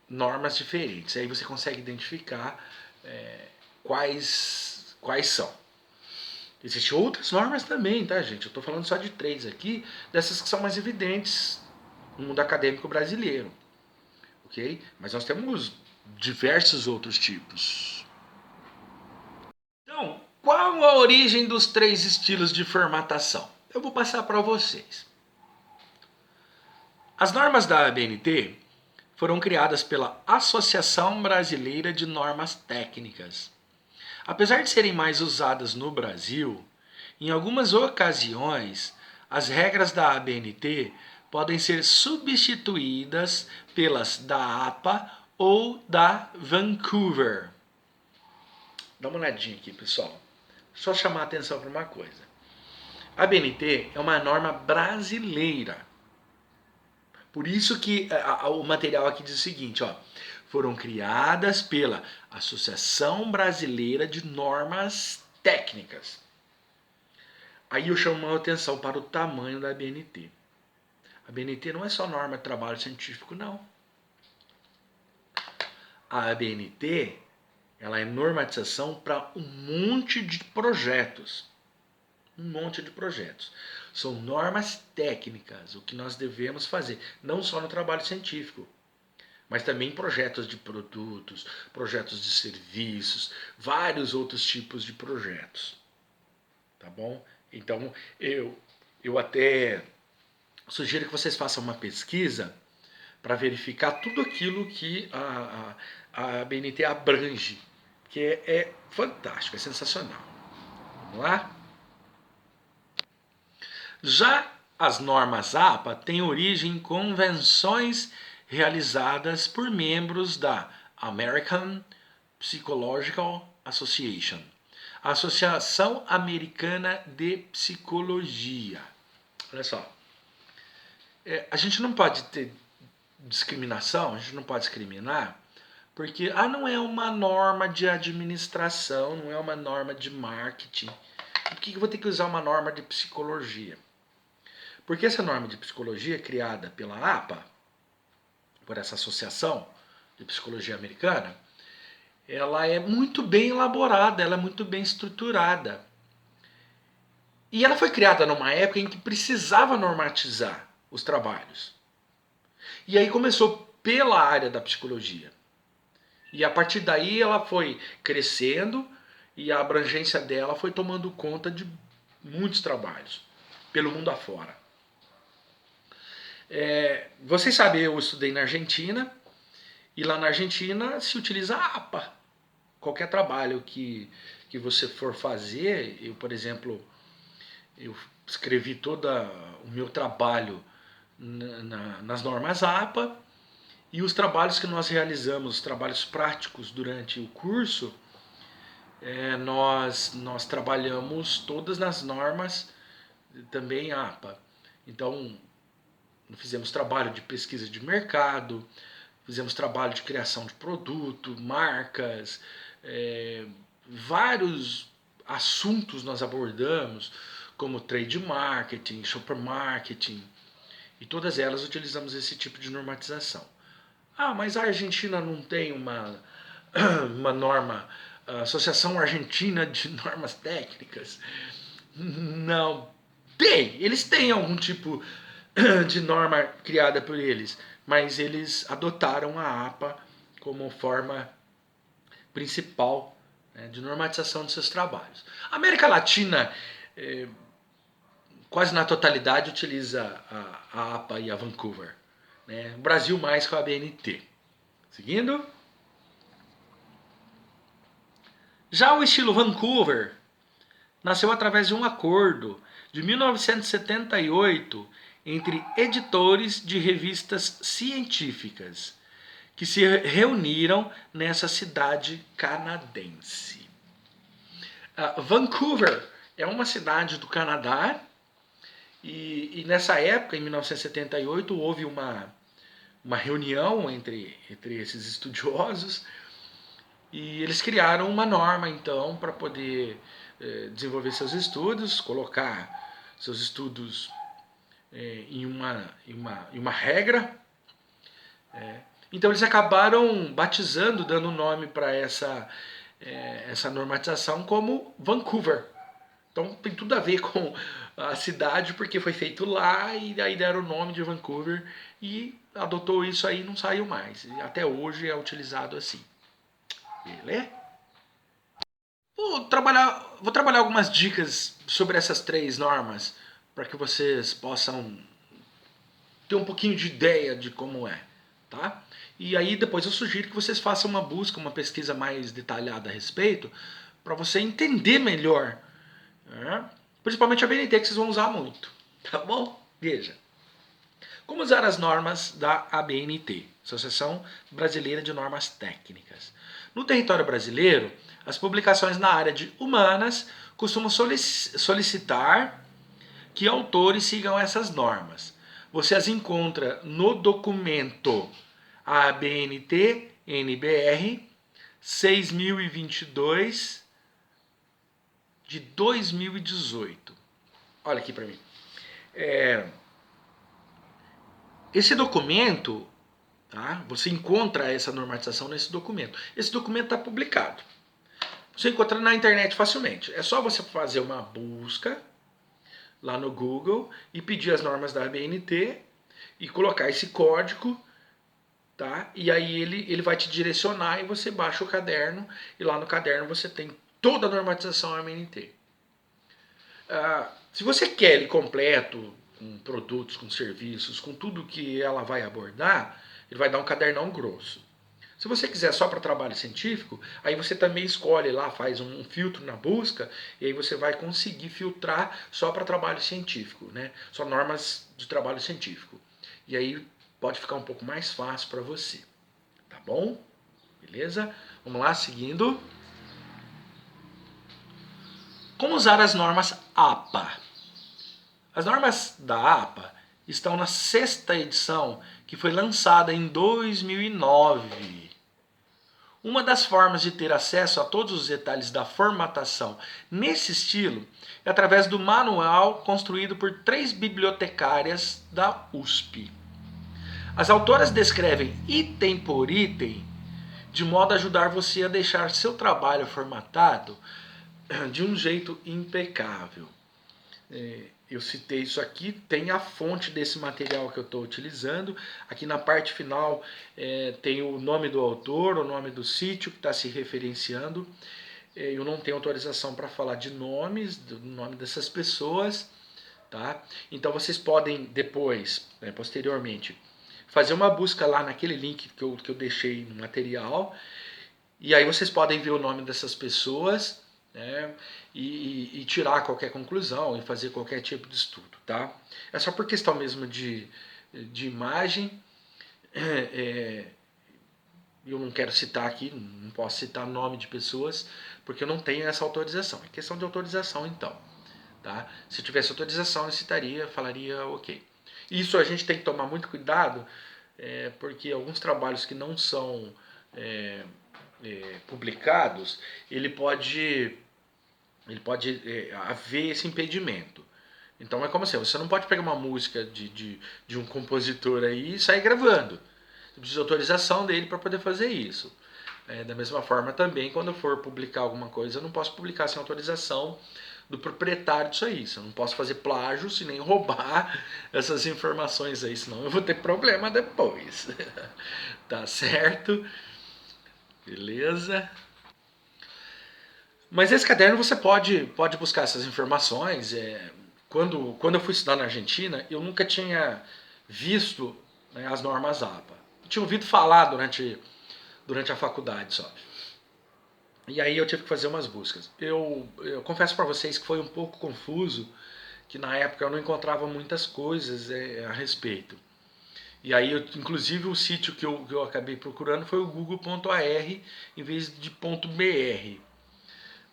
normas diferentes. Aí você consegue identificar quais são. Existem outras normas também, tá, gente? Eu estou falando só de 3 aqui, dessas que são mais evidentes no mundo acadêmico brasileiro. Ok? Mas nós temos diversos outros tipos. Então, qual a origem dos 3 estilos de formatação? Eu vou passar para vocês. As normas da ABNT foram criadas pela Associação Brasileira de Normas Técnicas. Apesar de serem mais usadas no Brasil, em algumas ocasiões, as regras da ABNT podem ser substituídas pelas da APA ou da Vancouver. Dá uma olhadinha aqui, pessoal. Só chamar a atenção para uma coisa. A ABNT é uma norma brasileira. Por isso que o material aqui diz o seguinte, ó. Foram criadas pela Associação Brasileira de Normas Técnicas. Aí eu chamo a atenção para o tamanho da ABNT. A ABNT não é só norma de trabalho científico, não. A ABNT, ela é normatização para um monte de projetos. Um monte de projetos. São normas técnicas, o que nós devemos fazer, não só no trabalho científico, mas também projetos de produtos, projetos de serviços, vários outros tipos de projetos. Tá bom? Então, eu até sugiro que vocês façam uma pesquisa para verificar tudo aquilo que a ABNT abrange, que é fantástico, é sensacional. Vamos lá? Já as normas APA têm origem em convenções realizadas por membros da American Psychological Association, a Associação Americana de Psicologia. Olha só, a gente não pode ter discriminação, a gente não pode discriminar, porque não é uma norma de administração, não é uma norma de marketing. Por que eu vou ter que usar uma norma de psicologia? Porque essa norma de psicologia criada pela APA, por essa associação de psicologia americana, ela é muito bem elaborada, ela é muito bem estruturada. E ela foi criada numa época em que precisava normatizar os trabalhos. E aí começou pela área da psicologia. E a partir daí ela foi crescendo e a abrangência dela foi tomando conta de muitos trabalhos pelo mundo afora. Vocês sabem, eu estudei na Argentina e lá na Argentina se utiliza a APA. Qualquer trabalho que você for fazer, eu, por exemplo, eu escrevi todo o meu trabalho nas normas APA, e os trabalhos que nós realizamos, os trabalhos práticos durante o curso, nós trabalhamos todas nas normas também APA. Então, fizemos trabalho de pesquisa de mercado, fizemos trabalho de criação de produto, marcas, vários assuntos nós abordamos, como trade marketing, shopper marketing, e todas elas utilizamos esse tipo de normatização. Ah, mas a Argentina não tem uma norma, a Associação Argentina de Normas Técnicas? Não, tem, eles têm algum tipo de norma criada por eles, mas eles adotaram a APA como forma principal, né, de normatização de seus trabalhos. A América Latina, quase na totalidade, utiliza a APA e a Vancouver. Né? O Brasil mais com a BNT. Seguindo. Já o estilo Vancouver nasceu através de um acordo de 1978 entre editores de revistas científicas que se reuniram nessa cidade canadense. Vancouver é uma cidade do Canadá e nessa época, em 1978, houve uma reunião entre esses estudiosos e eles criaram uma norma, então, para poder desenvolver seus estudos, colocar seus estudos em uma regra. Então eles acabaram batizando, dando nome para essa normatização como Vancouver. Então tem tudo a ver com a cidade, porque foi feito lá e aí deram o nome de Vancouver e adotou isso aí e não saiu mais. E até hoje é utilizado assim. Beleza? Vou trabalhar algumas dicas sobre essas 3 normas para que vocês possam ter um pouquinho de ideia de como é, tá? E aí depois eu sugiro que vocês façam uma busca, uma pesquisa mais detalhada a respeito, para você entender melhor, né? Principalmente a BNT, que vocês vão usar muito, tá bom? Veja. Como usar as normas da ABNT, Associação Brasileira de Normas Técnicas? No território brasileiro, as publicações na área de humanas costumam solicitar que autores sigam essas normas. Você as encontra no documento ABNT-NBR 6022 de 2018. Olha aqui para mim. Esse documento, tá? Você encontra essa normatização nesse documento. Esse documento está publicado. Você encontra na internet facilmente. É só você fazer uma busca lá no Google e pedir as normas da ABNT e colocar esse código, tá? E aí ele vai te direcionar e você baixa o caderno e lá no caderno você tem toda a normatização ABNT. Se você quer ele completo, com produtos, com serviços, com tudo que ela vai abordar, ele vai dar um cadernão grosso. Se você quiser só para trabalho científico, aí você também escolhe lá, faz um filtro na busca, e aí você vai conseguir filtrar só para trabalho científico, né? Só normas de trabalho científico. E aí pode ficar um pouco mais fácil para você. Tá bom? Beleza? Vamos lá, seguindo. Como usar as normas APA? As normas da APA estão na 6ª edição, que foi lançada em 2009. Uma das formas de ter acesso a todos os detalhes da formatação nesse estilo é através do manual construído por 3 bibliotecárias da USP. As autoras descrevem item por item, de modo a ajudar você a deixar seu trabalho formatado de um jeito impecável. Eu citei isso aqui, tem a fonte desse material que eu estou utilizando. Aqui na parte final tem o nome do autor, o nome do sítio que está se referenciando. Eu não tenho autorização para falar de nomes, do nome dessas pessoas, tá? Então vocês podem depois, posteriormente, fazer uma busca lá naquele link que eu deixei no material. E aí vocês podem ver o nome dessas pessoas, né, e tirar qualquer conclusão e fazer qualquer tipo de estudo, tá? É só por questão mesmo de imagem. Eu não quero citar aqui, não posso citar nome de pessoas, porque eu não tenho essa autorização. É questão de autorização, então. Tá? Se eu tivesse autorização, eu citaria, falaria ok. Isso a gente tem que tomar muito cuidado, porque alguns trabalhos que não são publicados, ele pode ele pode haver esse impedimento. Então é como assim, você não pode pegar uma música de um compositor aí e sair gravando. Você precisa de autorização dele para poder fazer isso. Da mesma forma também, quando eu for publicar alguma coisa, eu não posso publicar sem autorização do proprietário disso aí. Eu não posso fazer plágio e nem roubar essas informações aí, senão eu vou ter problema depois. Tá certo? Beleza? Mas esse caderno você pode buscar essas informações. Quando eu fui estudar na Argentina, eu nunca tinha visto, né, as normas APA. Eu tinha ouvido falar durante a faculdade só. E aí eu tive que fazer umas buscas. Eu confesso para vocês que foi um pouco confuso, que na época eu não encontrava muitas coisas a respeito. E aí, inclusive, o sítio que eu acabei procurando foi o google.ar em vez de .br,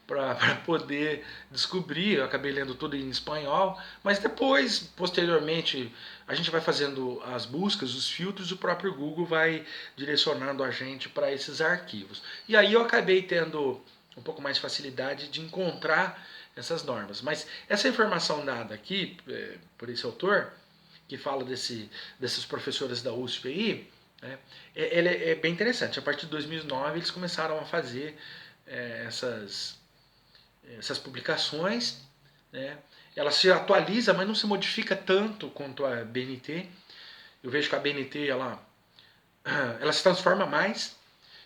para poder descobrir. Eu acabei lendo tudo em espanhol, mas depois, posteriormente, a gente vai fazendo as buscas, os filtros, o próprio Google vai direcionando a gente para esses arquivos. E aí eu acabei tendo um pouco mais facilidade de encontrar essas normas. Mas essa informação dada aqui por esse autor, que fala desses professores da USP aí, né, ele é bem interessante. A partir de 2009 eles começaram a fazer essas publicações, né? Ela se atualiza, mas não se modifica tanto quanto a BNT. Eu vejo que a BNT ela se transforma mais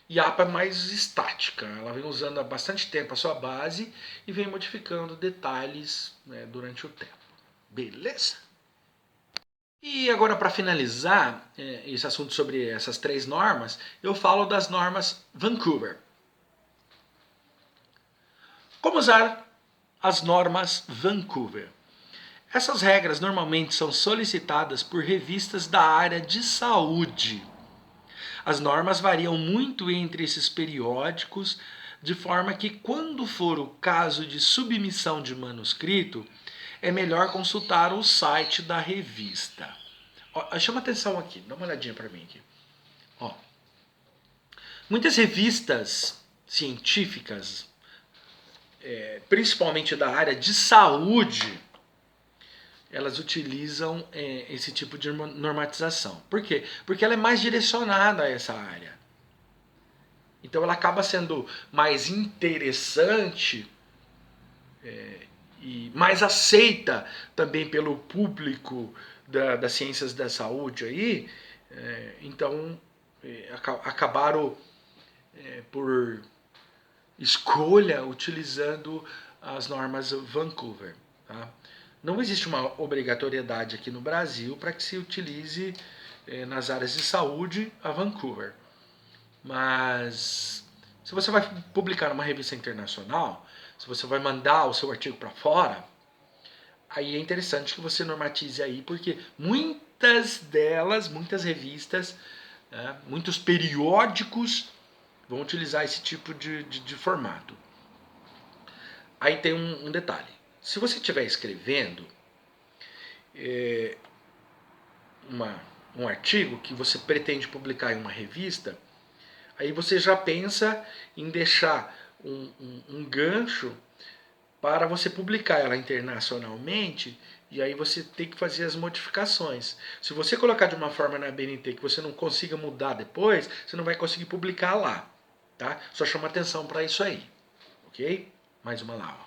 e a APA é mais estática. Ela vem usando há bastante tempo a sua base e vem modificando detalhes, né, durante o tempo. Beleza? E agora, para finalizar esse assunto sobre essas 3 normas, eu falo das normas Vancouver. Como usar as normas Vancouver? Essas regras normalmente são solicitadas por revistas da área de saúde. As normas variam muito entre esses periódicos, de forma que, quando for o caso de submissão de manuscrito, é melhor consultar o site da revista. Chama atenção aqui, dá uma olhadinha para mim aqui. Muitas revistas científicas, principalmente da área de saúde, elas utilizam esse tipo de normatização. Por quê? Porque ela é mais direcionada a essa área. Então ela acaba sendo mais interessante e mais aceita também pelo público das ciências da saúde aí. Então acabaram por escolha utilizando as normas Vancouver. Tá? Não existe uma obrigatoriedade aqui no Brasil para que se utilize nas áreas de saúde a Vancouver. Mas se você vai publicar numa revista internacional, se você vai mandar o seu artigo para fora, aí é interessante que você normatize aí, porque muitas revistas, muitos periódicos vão utilizar esse tipo de formato. Aí tem um detalhe. Se você estiver escrevendo um artigo que você pretende publicar em uma revista, aí você já pensa em deixar um gancho para você publicar ela internacionalmente, e aí você tem que fazer as modificações. Se você colocar de uma forma na BNT que você não consiga mudar depois, você não vai conseguir publicar lá. Tá? Só chama atenção para isso aí. Ok? Mais uma lá.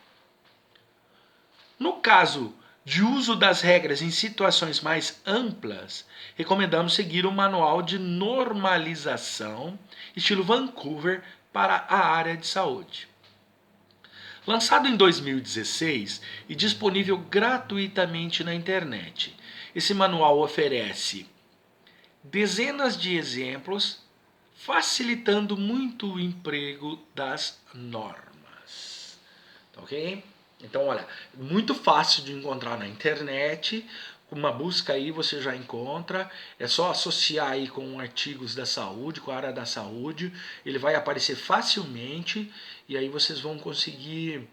No caso de uso das regras em situações mais amplas, recomendamos seguir o Manual de Normalização estilo Vancouver para a área de saúde. Lançado em 2016 e disponível gratuitamente na internet, esse manual oferece dezenas de exemplos, facilitando muito o emprego das normas. Ok? Então, olha, muito fácil de encontrar na internet. Com uma busca aí você já encontra. É só associar aí com artigos da saúde, com a área da saúde. Ele vai aparecer facilmente e aí vocês vão conseguir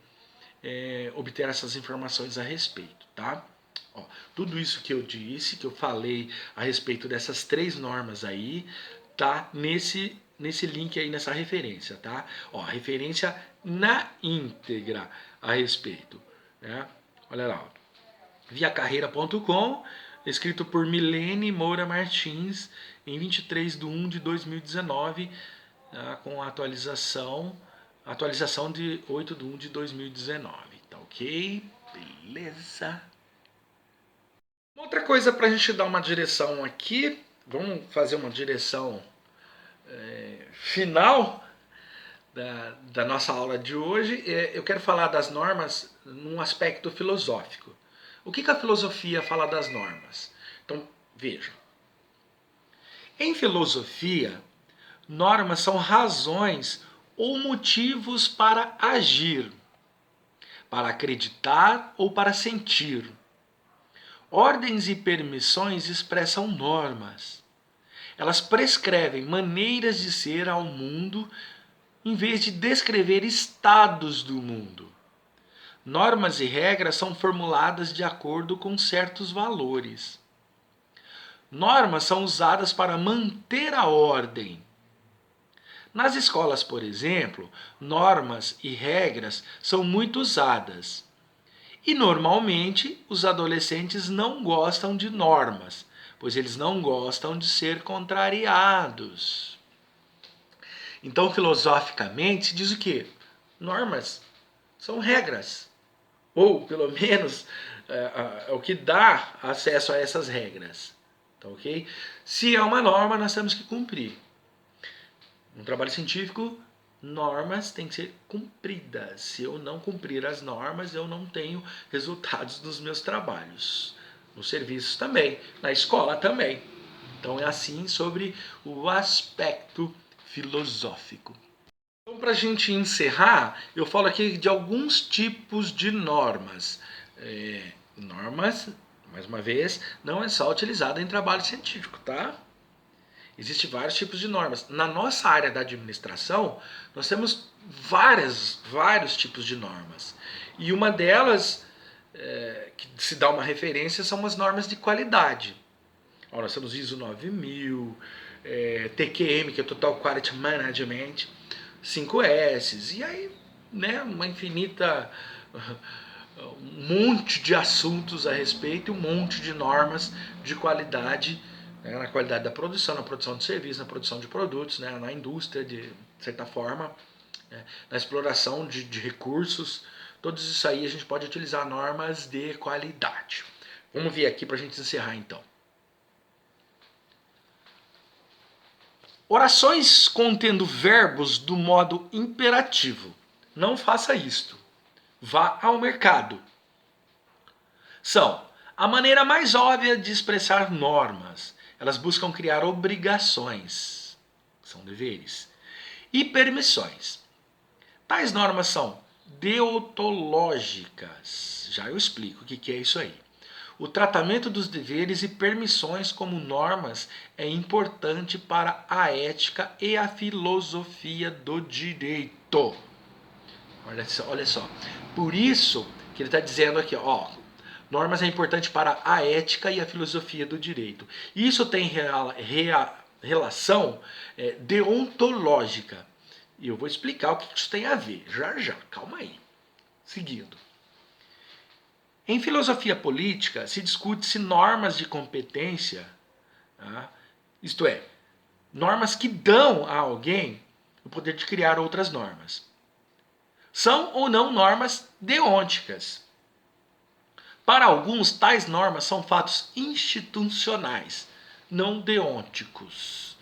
obter essas informações a respeito, tá? Tudo isso que eu disse, que eu falei a respeito dessas 3 normas aí, tá nesse link aí, nessa referência, tá? A referência na íntegra a respeito, né? Olha lá, ó. Viacarreira.com, escrito por Milene Moura Martins, em 23/1/2019, tá? Com a atualização de 8/1/2019, tá ok? Beleza? Outra coisa para a gente dar uma direção aqui, vamos fazer uma direção final da nossa aula de hoje. Eu quero falar das normas num aspecto filosófico. O que a filosofia fala das normas? Então, veja. Em filosofia, normas são razões ou motivos para agir, para acreditar ou para sentir. Ordens e permissões expressam normas. Elas prescrevem maneiras de ser ao mundo em vez de descrever estados do mundo. Normas e regras são formuladas de acordo com certos valores. Normas são usadas para manter a ordem. Nas escolas, por exemplo, normas e regras são muito usadas. E normalmente os adolescentes não gostam de normas, pois eles não gostam de ser contrariados. Então, filosoficamente, diz o quê? Normas são regras. Ou, pelo menos, é o que dá acesso a essas regras. Tá ok? Se é uma norma, nós temos que cumprir. No trabalho científico, normas têm que ser cumpridas. Se eu não cumprir as normas, eu não tenho resultados dos meus trabalhos. Nos serviços também, na escola também. Então é assim sobre o aspecto filosófico. Então, para a gente encerrar, eu falo aqui de alguns tipos de normas. Normas, mais uma vez, não é só utilizada em trabalho científico, tá? Existem vários tipos de normas. Na nossa área da administração, nós temos vários tipos de normas. E uma delas, que se dá uma referência, são as normas de qualidade. Ó, nós temos ISO 9000, TQM, que é Total Quality Management, 5S, e aí, né, um monte de assuntos a respeito, um monte de normas de qualidade, né, na qualidade da produção, na produção de serviços, na produção de produtos, né, na indústria, de certa forma, né, na exploração de recursos. Todos isso aí a gente pode utilizar normas de qualidade. Vamos ver aqui para a gente encerrar então. Orações contendo verbos do modo imperativo. Não faça isto. Vá ao mercado. São a maneira mais óbvia de expressar normas. Elas buscam criar obrigações, são deveres, e permissões. Tais normas são deontológicas. Já eu explico o que é isso aí. O tratamento dos deveres e permissões como normas é importante para a ética e a filosofia do direito. Olha só. Por isso que ele está dizendo aqui, ó, normas é importante para a ética e a filosofia do direito. Isso tem relação deontológica. E eu vou explicar o que isso tem a ver. Já. Calma aí. Seguindo. Em filosofia política, se discute-se normas de competência, tá? Isto é, normas que dão a alguém o poder de criar outras normas. São ou não normas deônticas. Para alguns, tais normas são fatos institucionais, não deônticos,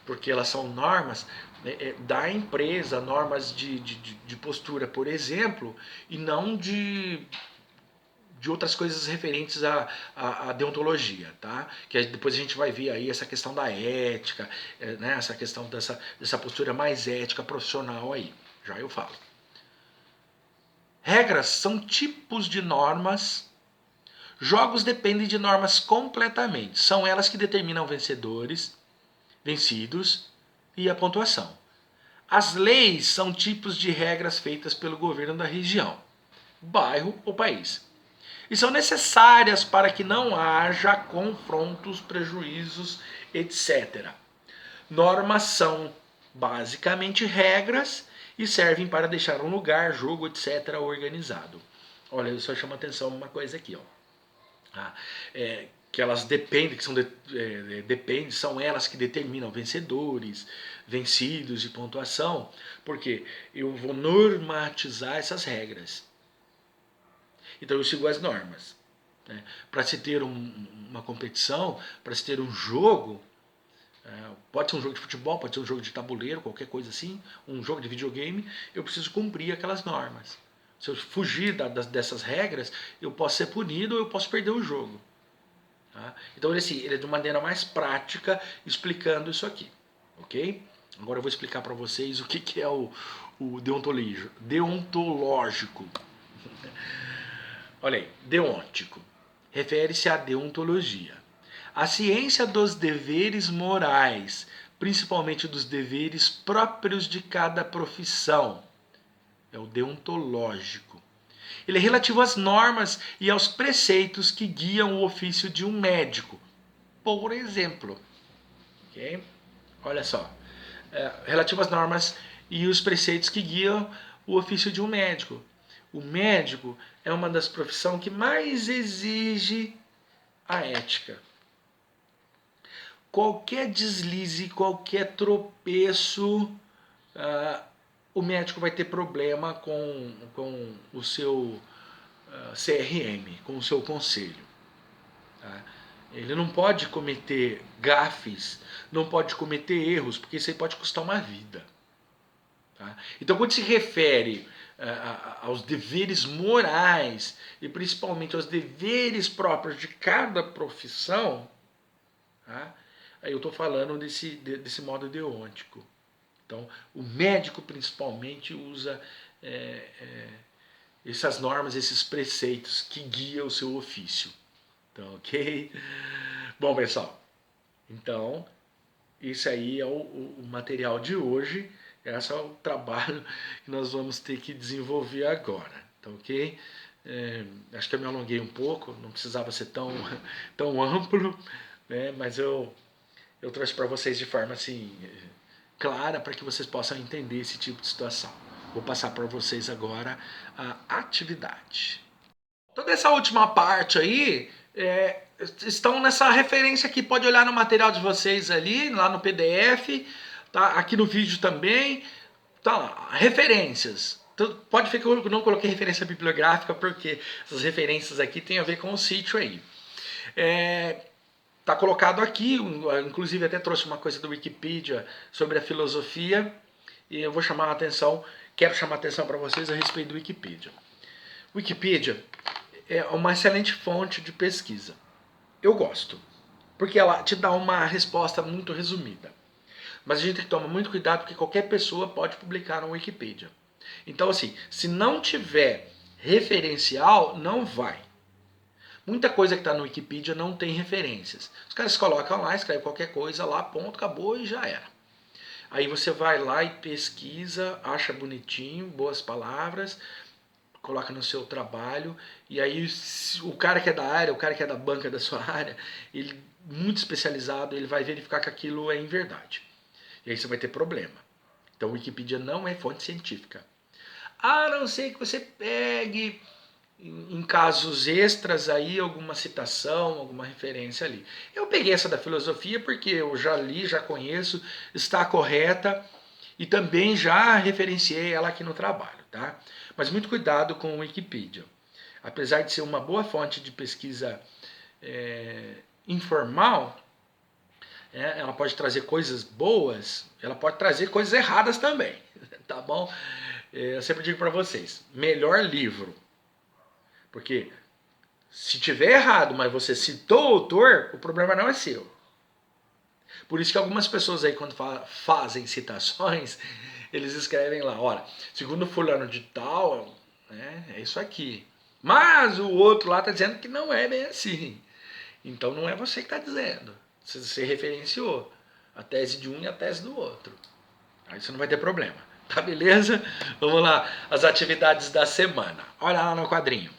porque elas são normas da empresa, normas de postura, por exemplo, e não de outras coisas referentes à deontologia, tá? Que depois a gente vai ver aí essa questão da ética, né? Essa questão dessa postura mais ética, profissional aí, já eu falo. Regras são tipos de normas. Jogos dependem de normas completamente. São elas que determinam vencedores, vencidos e a pontuação. As leis são tipos de regras feitas pelo governo da região, bairro ou país. E são necessárias para que não haja confrontos, prejuízos, etc. Normas são basicamente regras e servem para deixar um lugar, jogo, etc. organizado. Olha, eu só chamo a atenção uma coisa aqui, ó. Que elas dependem, são elas que determinam vencedores, vencidos e pontuação, porque eu vou normatizar essas regras. Então eu sigo as normas. Né? Para se ter uma competição, para se ter um jogo, pode ser um jogo de futebol, pode ser um jogo de tabuleiro, qualquer coisa assim, um jogo de videogame, eu preciso cumprir aquelas normas. Se eu fugir dessas regras, eu posso ser punido ou eu posso perder o jogo. Tá? Então ele é de maneira mais prática explicando isso aqui. Ok? Agora eu vou explicar para vocês o que é o deontológico. Olha aí, deontico. Refere-se à deontologia. A ciência dos deveres morais, principalmente dos deveres próprios de cada profissão. É o deontológico. Ele é relativo às normas e aos preceitos que guiam o ofício de um médico. Por exemplo, okay? Olha só, relativo às normas e os preceitos que guiam o ofício de um médico. O médico é uma das profissões que mais exige a ética. Qualquer deslize, qualquer tropeço, o médico vai ter problema com o seu CRM, com o seu conselho. Tá? Ele não pode cometer gafes, não pode cometer erros, porque isso aí pode custar uma vida. Tá? Então, quando se refere aos deveres morais e principalmente aos deveres próprios de cada profissão, tá? Aí eu estou falando desse modo deontico. Então, o médico principalmente usa essas normas, esses preceitos que guiam o seu ofício. Então, ok? Bom, pessoal, então, esse aí é o material de hoje. Esse é o trabalho que nós vamos ter que desenvolver agora. Então, ok? Acho que eu me alonguei um pouco, não precisava ser tão amplo, né? Mas eu trouxe para vocês de forma assim clara para que vocês possam entender esse tipo de situação. Vou passar para vocês agora a atividade. Toda essa última parte aí estão nessa referência aqui. Pode olhar no material de vocês ali, lá no PDF, tá? Aqui no vídeo também. Tá lá, referências. Então, pode ver que eu não coloquei referência bibliográfica, porque essas referências aqui tem a ver com o sítio aí. Está colocado aqui, inclusive até trouxe uma coisa do Wikipedia sobre a filosofia, e eu vou chamar a atenção, quero chamar a atenção para vocês a respeito do Wikipedia. Wikipedia é uma excelente fonte de pesquisa. Eu gosto, porque ela te dá uma resposta muito resumida. Mas a gente tem que tomar muito cuidado, porque qualquer pessoa pode publicar no Wikipedia. Então, assim, se não tiver referencial, não vai. Muita coisa que está no Wikipedia não tem referências. Os caras colocam lá, escrevem qualquer coisa lá, ponto, acabou e já era. Aí você vai lá e pesquisa, acha bonitinho, boas palavras, coloca no seu trabalho, e aí o cara que é da área, o cara que é da banca da sua área, ele muito especializado, ele vai verificar que aquilo é em verdade. E aí você vai ter problema. Então o Wikipedia não é fonte científica. A não ser que você pegue em casos extras aí alguma citação, alguma referência ali. Eu peguei essa da filosofia porque eu já li, já conheço, está correta e também já referenciei ela aqui no trabalho, tá? Mas muito cuidado com o Wikipedia. Apesar de ser uma boa fonte de pesquisa informal, ela pode trazer coisas boas, ela pode trazer coisas erradas também, tá bom? Eu sempre digo para vocês, melhor livro. Porque se tiver errado, mas você citou o autor, o problema não é seu. Por isso que algumas pessoas aí, quando fazem citações, eles escrevem lá, olha, segundo fulano de tal, é isso aqui. Mas o outro lá está dizendo que não é bem assim. Então não é você que está dizendo. Você referenciou a tese de um e a tese do outro. Aí você não vai ter problema. Tá, beleza? Vamos lá, as atividades da semana. Olha lá no quadrinho.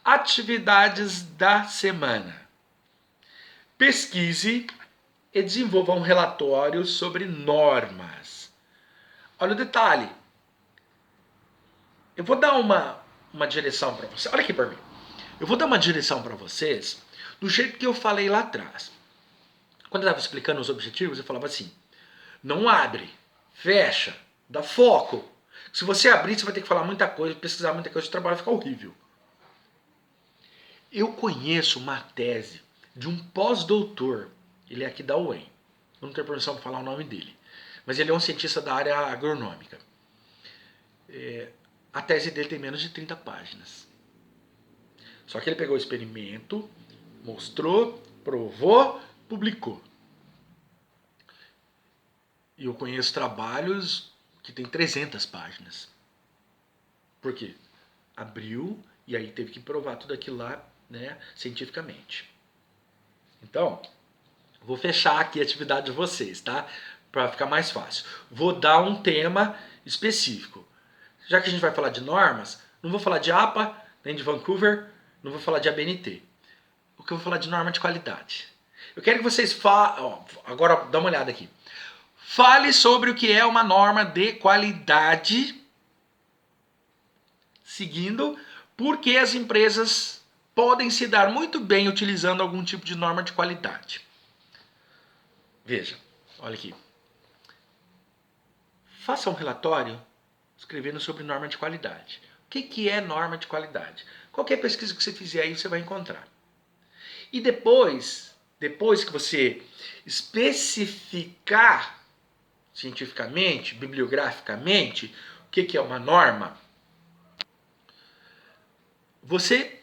Atividades da semana. Pesquise e desenvolva um relatório sobre normas. Olha o detalhe. Eu vou dar uma direção para vocês. Olha aqui para mim. Eu vou dar uma direção para vocês do jeito que eu falei lá atrás. Quando eu estava explicando os objetivos, eu falava assim: não abre, fecha, dá foco. Se você abrir, você vai ter que falar muita coisa, pesquisar muita coisa, o trabalho vai ficar horrível. Eu conheço uma tese de um pós-doutor, ele é aqui da UEM, eu não tenho permissão para falar o nome dele, mas ele é um cientista da área agronômica. A tese dele tem menos de 30 páginas. Só que ele pegou o experimento, mostrou, provou, publicou. E eu conheço trabalhos que tem 300 páginas. Por quê? Abriu e aí teve que provar tudo aquilo lá, né, cientificamente. Então, vou fechar aqui a atividade de vocês, tá? Para ficar mais fácil. Vou dar um tema específico. Já que a gente vai falar de normas, não vou falar de APA, nem de Vancouver, não vou falar de ABNT. O que eu vou falar de norma de qualidade. Eu quero que vocês falem... Agora, dá uma olhada aqui. Fale sobre o que é uma norma de qualidade, seguindo por que as empresas podem se dar muito bem utilizando algum tipo de norma de qualidade. Veja, olha aqui. Faça um relatório escrevendo sobre norma de qualidade. O que é norma de qualidade? Qualquer pesquisa que você fizer aí, você vai encontrar. E depois que você especificar cientificamente, bibliograficamente, o que é uma norma, você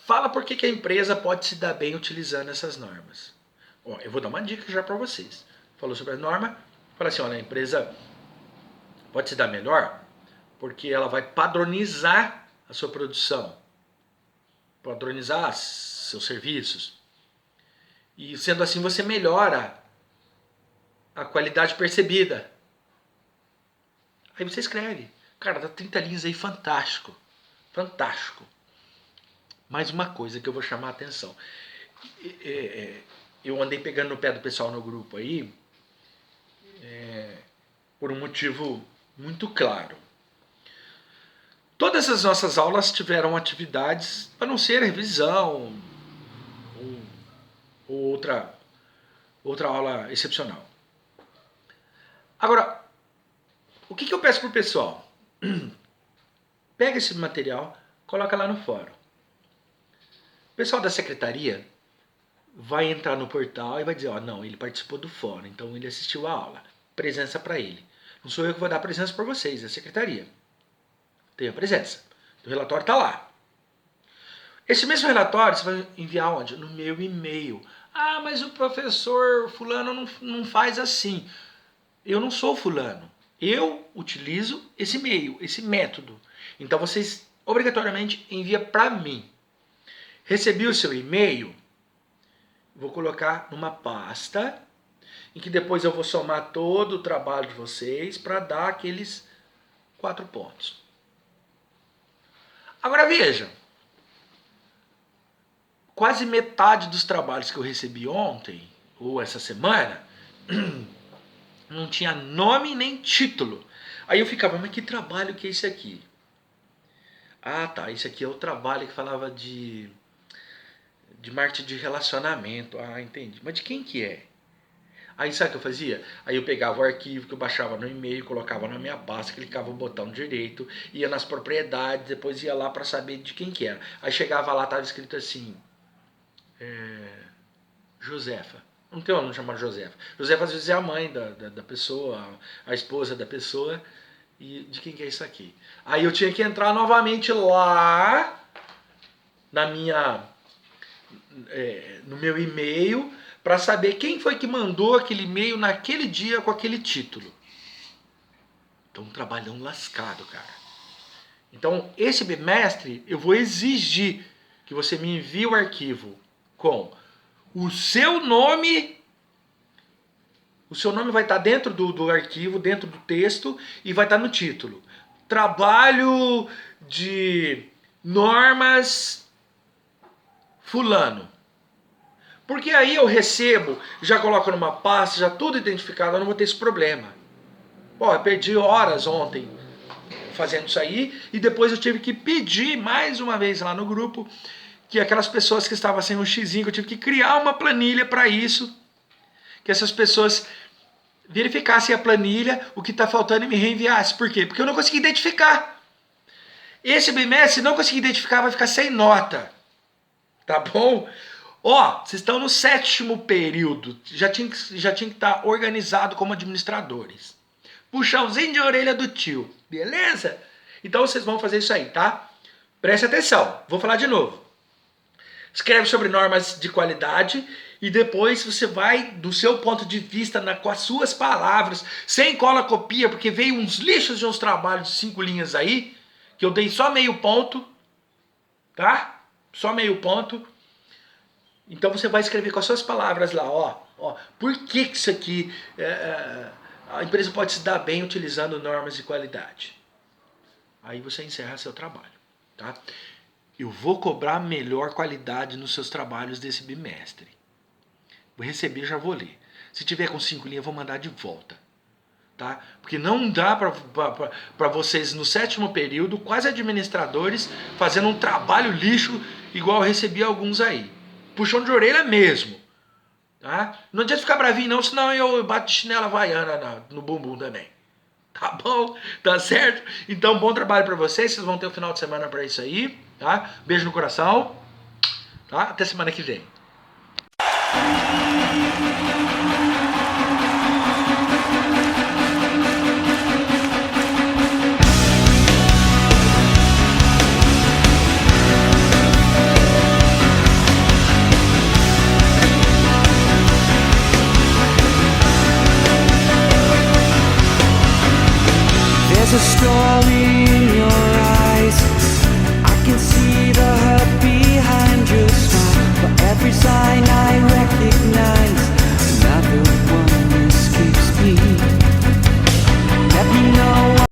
fala por que a empresa pode se dar bem utilizando essas normas. Eu vou dar uma dica já para vocês. Falou sobre a norma, fala assim, olha, a empresa pode se dar melhor porque ela vai padronizar a sua produção, padronizar seus serviços. E sendo assim você melhora a qualidade percebida. Aí você escreve. Cara, dá 30 linhas aí, fantástico. Fantástico. Mais uma coisa que eu vou chamar a atenção. Eu andei pegando no pé do pessoal no grupo aí por um motivo muito claro. Todas as nossas aulas tiveram atividades, a não ser revisão ou outra aula excepcional. Agora, o que eu peço para o pessoal? Pega esse material, coloca lá no fórum. O pessoal da secretaria vai entrar no portal e vai dizer, não, ele participou do fórum, então ele assistiu a aula. Presença para ele. Não sou eu que vou dar presença para vocês, é a secretaria. Tem a presença. O relatório está lá. Esse mesmo relatório você vai enviar onde? No meu e-mail. Ah, mas o professor fulano não faz assim. Eu não sou fulano. Eu utilizo esse e-mail, esse método. Então vocês obrigatoriamente enviam para mim. Recebi o seu e-mail, vou colocar numa pasta em que depois eu vou somar todo o trabalho de vocês para dar aqueles 4 pontos. Agora veja, quase metade dos trabalhos que eu recebi ontem, ou essa semana, não tinha nome nem título. Aí eu ficava, mas que trabalho que é esse aqui? Ah, tá, esse aqui é o trabalho que falava de marketing de relacionamento. Ah, entendi. Mas de quem que é? Aí sabe o que eu fazia? Aí eu pegava o arquivo que eu baixava no e-mail, colocava na minha pasta, clicava o botão direito, ia nas propriedades, depois ia lá para saber de quem que era. Aí chegava lá, estava escrito assim, Josefa. Não tem um nome chamado Josefa. Josefa às vezes é a mãe da pessoa, a esposa da pessoa. E de quem que é isso aqui? Aí eu tinha que entrar novamente lá no meu e-mail para saber quem foi que mandou aquele e-mail naquele dia com aquele título. Então, um trabalhão lascado, cara. Então, esse bimestre eu vou exigir que você me envie o arquivo com o seu nome. O seu nome vai estar dentro do arquivo, dentro do texto, e vai estar no título. Trabalho de normas fulano. Porque aí eu recebo, já coloco numa pasta, já tudo identificado, eu não vou ter esse problema. Bom, eu perdi horas ontem fazendo isso aí, e depois eu tive que pedir mais uma vez lá no grupo que aquelas pessoas que estavam sem um xizinho, eu tive que criar uma planilha para isso, que essas pessoas verificassem a planilha, o que está faltando e me reenviassem. Por quê? Porque eu não consegui identificar. Esse bimestre, se não conseguir identificar, vai ficar sem nota. Tá bom? Ó, vocês estão no 7º período, já tinha que estar organizado como administradores. Puxãozinho de orelha do tio, beleza? Então vocês vão fazer isso aí, tá? Preste atenção, vou falar de novo. Escreve sobre normas de qualidade e depois você vai, do seu ponto de vista, com as suas palavras, sem cola copia, porque veio uns lixos de uns trabalhos de 5 linhas aí, que eu dei só meio ponto, tá? Só meio ponto. Então você vai escrever com as suas palavras lá, ó, por que isso aqui, a empresa pode se dar bem utilizando normas de qualidade. Aí você encerra seu trabalho, tá? Eu vou cobrar melhor qualidade nos seus trabalhos desse bimestre. Vou receber, já vou ler. Se tiver com 5 linhas, eu vou mandar de volta, tá? Porque não dá para vocês no 7º período, quase administradores, fazendo um trabalho lixo igual eu recebi alguns aí. Puxão de orelha mesmo, tá? Não adianta ficar bravinho não, senão eu bato de chinela havaiana no bumbum também. Tá bom? Tá certo? Então, bom trabalho pra vocês vão ter o final de semana pra isso aí, tá? Beijo no coração, tá? Até semana que vem.
There's a story in your eyes. I can see the